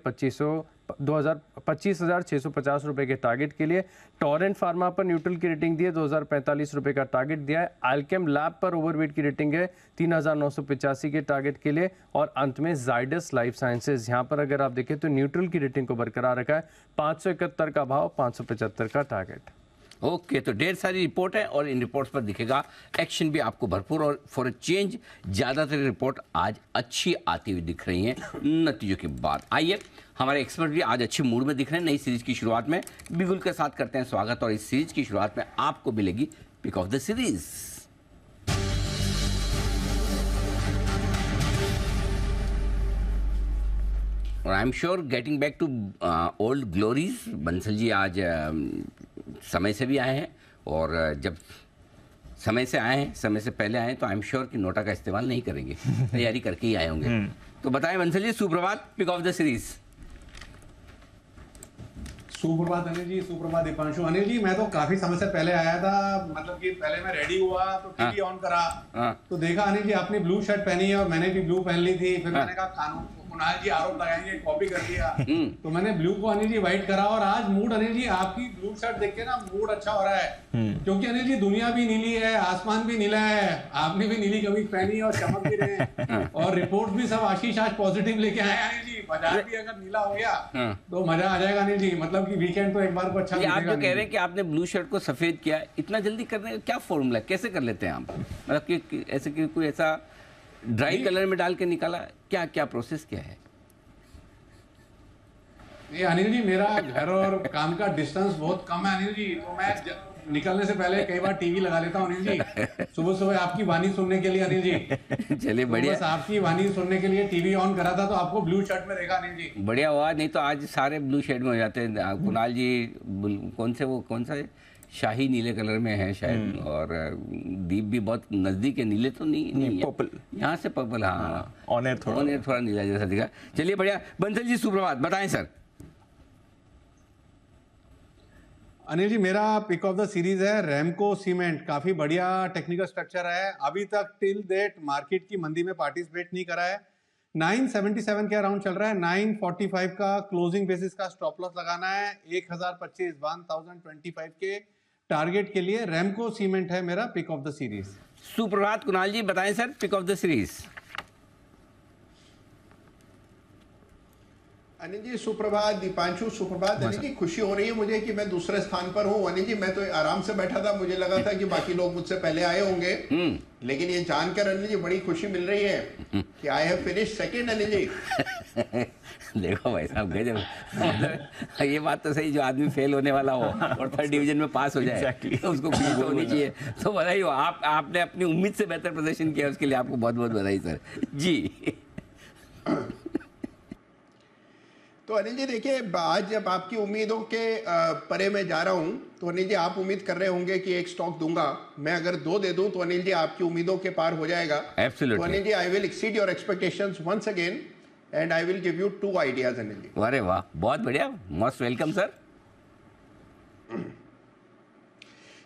E: 25,650 रुपए के टारगेट के लिए। टोरेंट फार्मा पर न्यूट्रल की रेटिंग दी है, 2,045 रुपए का टारगेट दिया है। अल्केम लैब पर ओवरवेट की रेटिंग है 3,985 के टारगेट के लिए। और अंत में जाइडस लाइफ साइंसेज, यहाँ पर अगर आप देखें तो न्यूट्रल की रेटिंग को बरकरार रखा है, 571 का भाव, 575 का टारगेट।
A: ओके, तो ढेर सारी रिपोर्ट है और इन रिपोर्ट्स पर दिखेगा एक्शन भी आपको भरपूर, और फॉर अ चेंज ज़्यादातर रिपोर्ट आज अच्छी आती हुई दिख रही हैं नतीजों के बाद। आइए, हमारे एक्सपर्ट भी आज अच्छे मूड में दिख रहे हैं। नई सीरीज की शुरुआत में बिगुल के साथ करते हैं स्वागत, और इस सीरीज की शुरुआत में आपको मिलेगी पिक ऑफ द सीरीज। और I am sure getting back to old glories, Bansal ji आज समय से भी आए हैं, और जब समय से आए हैं, समय से पहले आए हैं, तो आई एम श्योर कि नोटा का इस्तेमाल नहीं करेंगे, तैयारी करके ही आए होंगे। तो बताएं बंसल जी, सुप्रभात, पिक ऑफ द सीरीज।
F: सुप्रभात अनिल जी, सुप्रभात दीपांशु। अनिल जी, मैं तो काफी समय से पहले आया था, मतलब कि पहले मैं रेडी हुआ तो टीवी ऑन करा तो देखा अनिल जी आपने ब्लू शर्ट पहनी है और मैंने भी ब्लू पहन ली थी। फिर मैंने कहा कुणाल जी आरोप लगाएंगे, कॉपी कर लिया, तो मैंने ब्लू को अनिल जी व्हाइट करा। और आज मूड अनिल जी आपकी ब्लू शर्ट देख के ना मूड अच्छा हो रहा है, क्योंकि अनिल जी दुनिया भी नीली है, आसमान भी नीला है, आपने भी नीली कमीज पहनी है और चमक भी रहे हैं, और रिपोर्ट भी सब आशीष आज पॉजिटिव लेके आए अनिल जी। बाजार भी अगर नीला हो गया तो मजा आ जाएगा अनिल जी, मतलब कि वीकेंड तो एक बार को अच्छा
A: ये आप
F: बीतेगा
A: जो कह
F: अनिल
A: रहे हैं कि आपने ब्लू शर्ट को सफेद किया, इतना जल्दी करने का क्या फॉर्मूला, कैसे कर लेते हैं आप? मतलब कि ऐसे कि कोई ऐसा ड्राई कलर में डाल के निकाला, क्या क्या प्रोसेस क्या है?
F: ये अनिल जी मेरा घर और काम का डिस्टेंस बहुत कम है अनिल जी, तो मैं निकलने से पहले कई बार टीवी लगा लेता हूँ अनिल जी, सुबह सुबह आपकी वाणी सुनने के लिए अनिल जी।
A: चलिए
F: तो
A: बढ़िया,
F: बस आपकी वाणी सुनने के लिए टीवी ऑन करा था तो आपको ब्लू शर्ट में देखा अनिल जी।
A: बढ़िया हुआ, नहीं तो आज सारे ब्लू शेड में हो जाते हैं। कुणाल जी कौन सा शाही नीले कलर में है शायद, और दीप भी बहुत नजदीक है, नीले तो नहीं
B: पर्पल,
A: यहाँ से पर्पल, हाँ
B: ऑन एयर
A: थोड़ा नीला जैसा दिखा। चलिए बढ़िया, बंसल जी सुप्रभात, बताएं सर।
F: अनिल जी मेरा पिक ऑफ द सीरीज है रैमको सीमेंट, काफी बढ़िया टेक्निकल स्ट्रक्चर है, अभी तक टिल डेट मार्केट की मंदी में पार्टिसिपेट नहीं करा है, 977 के अराउंड चल रहा है, 945 का क्लोजिंग बेसिस का स्टॉप लॉस लगाना है, 1025 के टारगेट के लिए रैमको सीमेंट है मेरा पिक ऑफ द सीरीज।
A: सुप्रभात कुणाल जी, बताएं sir pick of the series.
G: Anil ji सुप्रभात, दीपांशु सुप्रभात। अनिल जी खुशी हो रही है मुझे कि मैं दूसरे स्थान पर हूँ। अनिल जी मैं तो आराम से बैठा था, मुझे लगा था कि बाकी लोग मुझसे पहले आए होंगे, लेकिन ये जानकर अनिल जी बड़ी खुशी मिल रही है कि I have finish second Anil ji.
A: देखो भाई साहब गजब, ये बात तो सही, जो आदमी फेल होने वाला हो और थर्ड डिवीजन में पास हो जाए तो उसको खुशी तो होनी चाहिए। तो बधाई हो, आपने अपनी उम्मीद से बेहतर प्रदर्शन किया, उसके लिए आपको बहुत बहुत बधाई सर जी।
G: तो अनिल जी देखिए, आज जब आपकी उम्मीदों के परे मैं जा रहा हूं, तो अनिल जी आप उम्मीद कर रहे होंगे कि एक स्टॉक दूंगा, मैं अगर 2 दे दूं तो अनिल जी आपकी उम्मीदों के पार हो जाएगा।
A: Absolutely.
G: तो Anil ji I will exceed your expectations once again and I will give you 2 ideas Anil ji.
A: अरे वाह, बहुत बढ़िया, मोस्ट वेलकम सर।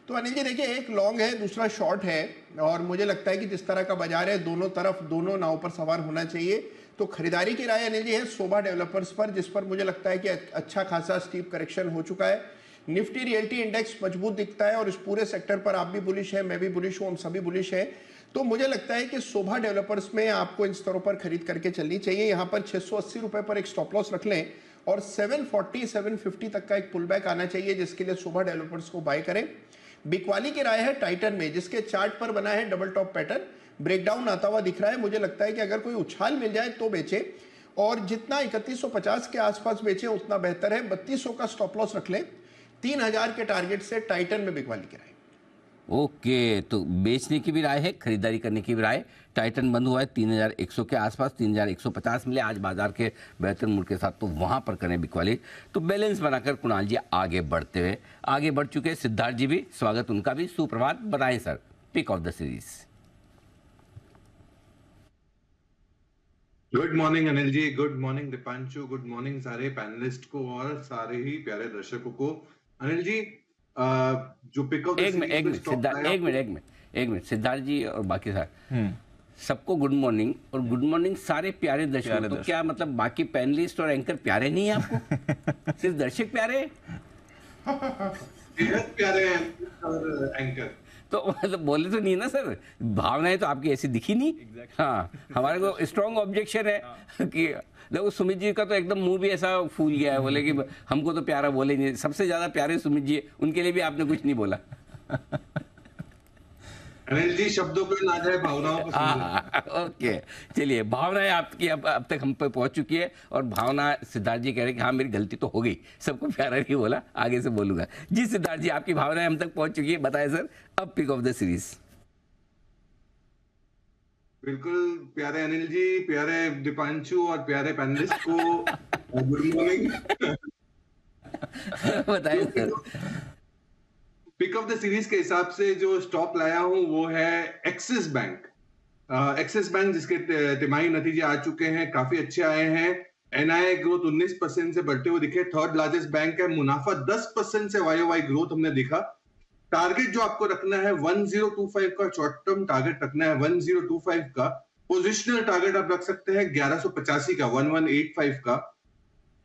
G: तो अनिल जी देखिए, एक लॉन्ग है, दूसरा शॉर्ट है, और मुझे लगता है कि जिस तरह का बाजार है, दोनों नाव पर सवार होना चाहिए। तो खरीदारी की राय अनिल जी है शोभा डेवलपर्स पर, जिस पर मुझे लगता है कि अच्छा खासा स्टीप करेक्शन हो चुका है। निफ्टी रियल्टी इंडेक्स मजबूत दिखता है, और इस पूरे सेक्टर पर आप भी बुलिश हैं, मैं भी बुलिश हूँ, हम सभी बुलिश हैं। तो मुझे लगता है कि शोभा डेवलपर्स में आपको इन स्तरों पर खरीद करके चलनी चाहिए। यहाँ पर 680 रुपए पर एक स्टॉप लॉस रख लें, और 740-750 तक का एक पुल बैक आना चाहिए, जिसके लिए शोभा डेवलपर्स को बाय करें। बिकवाली की राय है टाइटन में, जिसके चार्ट पर बना है डबल टॉप पैटर्न, ब्रेकडाउन आता हुआ दिख रहा है। मुझे लगता है कि अगर कोई उछाल मिल जाए तो बेचे, और जितना 3150 के आसपास बेचे उतना बेहतर है। 3200 का स्टॉप लॉस रख लें, 3000 के टारगेट से टाइटन में बिकवाली की राय।
A: ओके, तो बेचने की भी राय है, खरीदारी करने की भी राय। टाइटन बंद हुआ है 3100 के आसपास, 3150 मिले आज बाजार के बेहतर मूड के साथ, तो वहां पर करें बिकवाली। तो बैलेंस बनाकर कुणाल जी आगे बढ़ चुके। सिद्धार्थ जी भी, स्वागत उनका भी। सुप्रभात, बताएं sir pick of the series.
H: Good morning Anil ji, good morning Deepanshu, good morning सारे पैनलिस्ट को और सारे ही प्यारे दर्शकों को। अनिल जी जो पिक ऑफ
A: एक मिनट सिद्धार्थ जी और बाकी सारे सबको गुड मॉर्निंग और गुड मॉर्निंग सारे प्यारे दर्शकों। तो क्या मतलब बाकी पैनलिस्ट और एंकर प्यारे नहीं है आपको? सिर्फ दर्शक प्यारे?
H: बेहद प्यारे हैं और एंकर।
A: तो मतलब बोले तो नहीं ना सर, भावनाएं तो आपकी ऐसी दिखी नहीं। हाँ, हमारे को स्ट्रॉन्ग ऑब्जेक्शन है कि देखो सुमित जी का तो एकदम मुंह भी ऐसा फूल गया है, बोले कि हमको तो प्यारा बोले नहीं, सबसे ज्यादा प्यारे सुमित जी, उनके लिए भी आपने कुछ नहीं बोला।
H: अनिल जी शब्दों पे ना जाए, भावनाओं को समझो।
A: ओके, चलिए भावनाएं आपकी अब तक हम पे पहुंच चुकी है और भावना सिद्धार्थ जी कह रहे हैं कि हाँ मेरी गलती तो हो गई, सबको प्यारा नहीं बोला, आगे से बोलूंगा। जी सिद्धार्थ जी, आपकी भावनाएं हम तक पहुंच चुकी है, बताएं सर अब पिक ऑफ द सीरीज।
H: बिल्कुल प्यारे अनिल जी, प्यारे दीपांशु और प्यारे पैनलिस्ट को गुड मॉर्निंग।
A: बताएं sir.
H: Pick of the series के हिसाब से जो स्टॉक लाया हूं वो है एक्सिस बैंक। एक्सिस बैंक जिसके तिमाही नतीजे आ चुके हैं, काफी अच्छे आए हैं। एनआईए ग्रोथ 19% से बढ़ते हुए दिखे, थर्ड लार्जेस्ट बैंक है, मुनाफा 10% से वाईओवाई ग्रोथ हमने दिखा। टारगेट जो आपको रखना है 1025 का, शॉर्ट टर्म टारगेट रखना है 1025 का। पोजिशनल टारगेट आप रख सकते हैं 1185 का, 1185 का।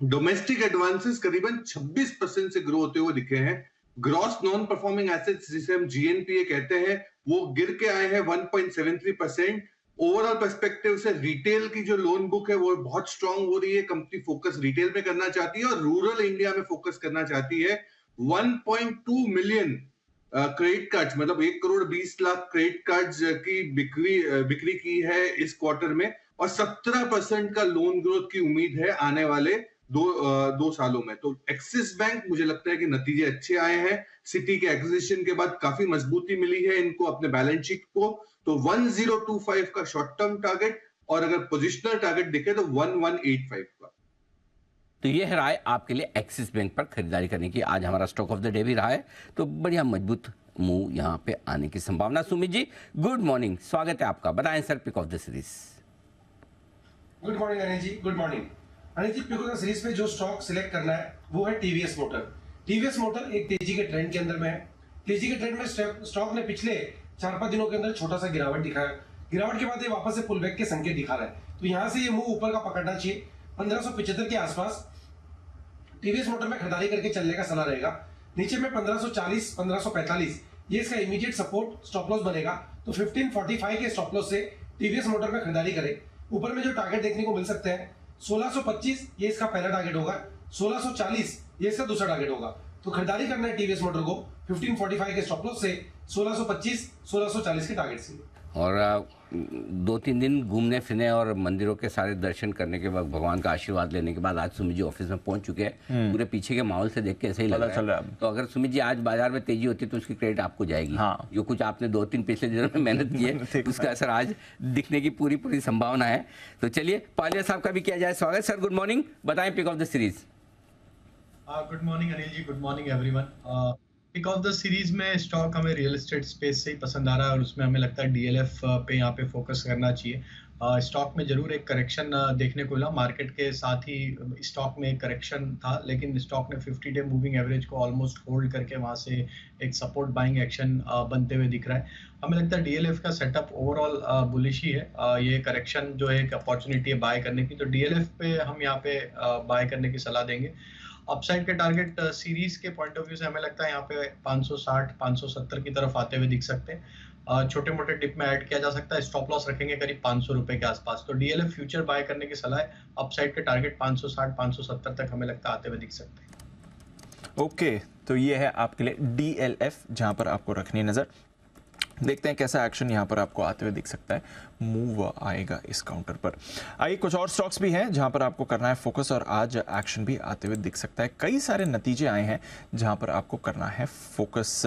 H: डोमेस्टिक एडवांसेस करीबन 26% से ग्रो होते हुए दिखे हैं। ग्रॉस नॉन परफॉर्मिंग एसेट्स जिसे हम जीएनपीए कहते हैं वो गिर के आए हैं 1.73%। ओवरऑल पर्सपेक्टिव से रिटेल की जो लोन बुक है वो बहुत स्ट्रांग हो रही है। कंपनी फोकस रिटेल पे करना चाहती है और रूरल इंडिया में फोकस करना चाहती है। 1.2 मिलियन क्रेडिट कार्ड्स, मतलब 1 करोड़ 20 लाख क्रेडिट कार्ड्स की बिक्री की है इस क्वार्टर में और 17% का लोन ग्रोथ की उम्मीद है आने वाले दो सालों में। तो एक्सिस बैंक मुझे लगता है कि नतीजे अच्छे आए हैं। सिटी के एक्विजिशन के बाद काफी मजबूती मिली है इनको अपने बैलेंस शीट को। तो 1025 का शॉर्ट टर्म टारगेट और अगर पोजिशनल टारगेट दिखे तो 1185 का।
A: तो ये है राय आपके लिए एक्सिस बैंक पर खरीदारी करने की। आज हमारा स्टॉक ऑफ द डे भी रहा है, तो बढ़िया मजबूत मूव यहाँ पे आने की संभावना। सुमित जी गुड मॉर्निंग, स्वागत है आपका, बताएं sir pick of the series.
I: Good morning Anil ji, good morning Anil ji. Pick of the series में जो स्टॉक सिलेक्ट करना है वो है टीवीएस मोटर। टीवीएस मोटर एक तेजी के ट्रेंड के अंदर में है। तेजी के ट्रेंड में स्टॉक ने पिछले 4-5 दिनों के अंदर छोटा सा गिरावट दिखाया। गिरावट के बाद ये वापस से पुल बैक के संकेत दिखा रहा है, तो यहाँ से ये मूव ऊपर का पकड़ना चाहिए। 1575 के आसपास टीवीएस मोटर में खरीदारी करके चलने का सलाह रहेगा। नीचे में 1540, 1545 ये इसका इमीडिएट सपोर्ट स्टॉप लॉस बनेगा। तो 1545 के स्टॉप लॉस से टीवीएस मोटर में खरीदारी करें। ऊपर में जो टारगेट देखने को मिल सकते हैं 1625 ये इसका पहला टारगेट होगा, 1640 ये इसका दूसरा टारगेट होगा। तो खरीदारी करना है टीवीएस मोटर को 1545 के स्टॉप लॉस से, 1625 1640 के टारगेट से।
A: और 2-3 दिन घूमने फिरने और मंदिरों के सारे दर्शन करने के बाद, भगवान का आशीर्वाद लेने के बाद आज सुमित जी ऑफिस में पहुंच चुके हैं। पूरे पीछे के माहौल से देख के ऐसे ही लग रहा है। तो अगर सुमित जी आज बाजार में तेजी होती तो उसकी क्रेडिट आपको जाएगी।
B: हाँ।
A: जो कुछ आपने 2-3 पिछले दिनों में मेहनत की है उसका असर आज दिखने की पूरी संभावना है। तो चलिए पालिया साहब का भी किया जाए स्वागत। सर गुड मॉर्निंग, बताएं pick of the series.
J: Good morning Anil ji, good morning everyone. Pick of the series में स्टॉक हमें रियल एस्टेट स्पेस से ही पसंद आ रहा है और उसमें हमें लगता है डीएलएफ पे यहाँ पे फोकस करना चाहिए। स्टॉक में जरूर एक करेक्शन देखने को मिला, मार्केट के साथ ही स्टॉक में एक करेक्शन था, लेकिन स्टॉक ने 50 डे मूविंग एवरेज को ऑलमोस्ट होल्ड करके वहां से एक सपोर्ट बाइंग एक्शन बनते हुए दिख रहा है। हमें लगता है डीएलएफ का सेटअप ओवरऑल बुलिश ही है। ये करेक्शन जो है एक अपॉर्चुनिटी है बाय करने की, तो डीएलएफ पे हम यहाँ पे बाय करने की सलाह देंगे। अपसाइड के टारगेट सीरीज के पॉइंट ऑफ व्यू से हमें लगता है यहाँ पे 560 570 की तरफ आते हुए दिख सकते हैं। छोटे मोटे डिप में ऐड किया जा सकता है। स्टॉप लॉस रखेंगे करीब 500 रुपए के आसपास। तो डीएलएफ फ्यूचर बाय करने की सलाह है। अपसाइड के टारगेट 560 570 तक हमें लगता है आते हुए दिख सकते हैं।
B: ओके, तो ये है आपके लिए डीएलएफ जहां पर आपको रखनी है नजर। देखते हैं कैसा एक्शन यहाँ पर आपको आते हुए दिख सकता है, मूव आएगा इस काउंटर पर। आइए कुछ और स्टॉक्स भी हैं जहाँ पर आपको करना है फोकस और आज एक्शन भी आते हुए दिख सकता है। कई सारे नतीजे आए हैं जहाँ पर आपको करना है फोकस,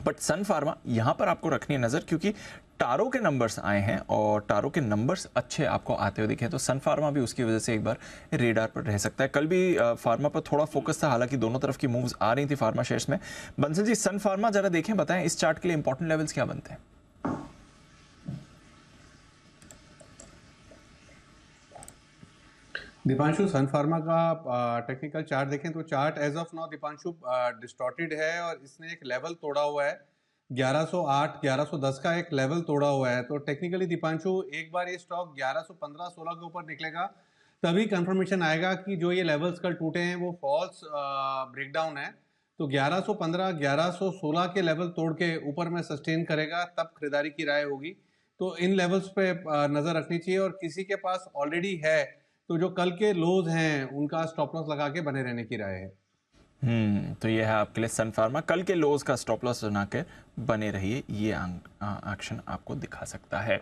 B: बट सन फार्मा यहाँ पर आपको रखनी है नज़र क्योंकि टारो के नंबर्स आए हैं और टारो के नंबर्स अच्छे आपको आते हुए दिखे, तो सन फार्मा भी उसकी वजह से एक बार रेडार पर रह सकता है। कल भी फार्मा पर थोड़ा फोकस था, हालांकि दोनों तरफ की मूव्स आ रही थी फार्मा शेयर्स में। बंसल जी सन फार्मा जरा देखें, बताएं इस चार्ट के लिए इंपॉर्टेंट लेवल्स क्या बनते हैं?
F: दीपांशु सन फार्मा का टेक्निकल चार्ट देखें तो chart as of now Deepanshu distorted है और इसने एक लेवल तोड़ा हुआ है 1108 1110 का एक लेवल तोड़ा हुआ है। तो टेक्निकली दीपांशु एक बार ये स्टॉक 1115-16 के ऊपर निकलेगा तभी कंफर्मेशन आएगा कि जो ये लेवल्स कल टूटे हैं वो फॉल्स ब्रेकडाउन है। तो 1115 1116 के लेवल तोड़ के ऊपर में सस्टेन करेगा तब खरीदारी की राय होगी। तो इन लेवल्स पे नजर रखनी चाहिए और किसी के पास ऑलरेडी है तो जो कल के लोज हैं उनका स्टॉप लॉस लगा के बने रहने की राय है।
B: तो ये है आपके लिए सन फार्मा, कल के लोज का स्टॉप लॉस बना के बने रहिए, ये एक्शन आपको दिखा सकता है।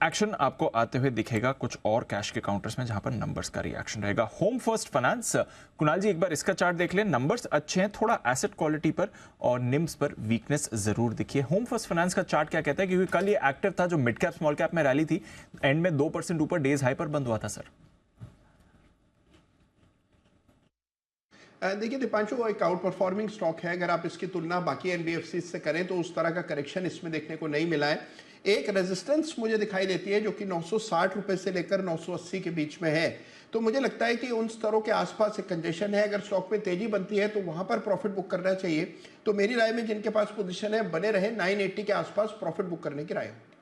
B: एक्शन आपको आते हुए दिखेगा कुछ और कैश के काउंटर्स में जहां पर नंबर्स का रिएक्शन रहेगा। होम फर्स्ट फाइनेंस, कुणाल जी एक बार इसका चार्ट देख लें, नंबर्स अच्छे हैं, थोड़ा एसेट क्वालिटी पर और निम्स पर वीकनेस जरूर दिखी है। होम फर्स्ट फाइनेंस का चार्ट क्या कहता है, क्योंकि कल ये एक्टिव था, जो मिड कैप स्मॉल कैप में रैली थी, एंड में 2% ऊपर डेज हाई पर बंद हुआ था सर।
G: देखिए दीपांशु, वो एक आउट परफॉर्मिंग स्टॉक है। अगर आप इसकी तुलना बाकी एनबीएफसी से करें तो उस तरह का करेक्शन इसमें देखने को नहीं मिला है। एक रेजिस्टेंस मुझे दिखाई देती है जो कि 960 रुपए से लेकर 980 के बीच में है। तो मुझे लगता है कि उन स्तरों के आसपास एक कंजेशन है। अगर स्टॉक में तेजी बनती है तो वहां पर प्रॉफिट बुक करना चाहिए। तो मेरी राय में जिनके पास पोजीशन है बने रहे, 980 के आसपास प्रॉफिट बुक करने की राय है।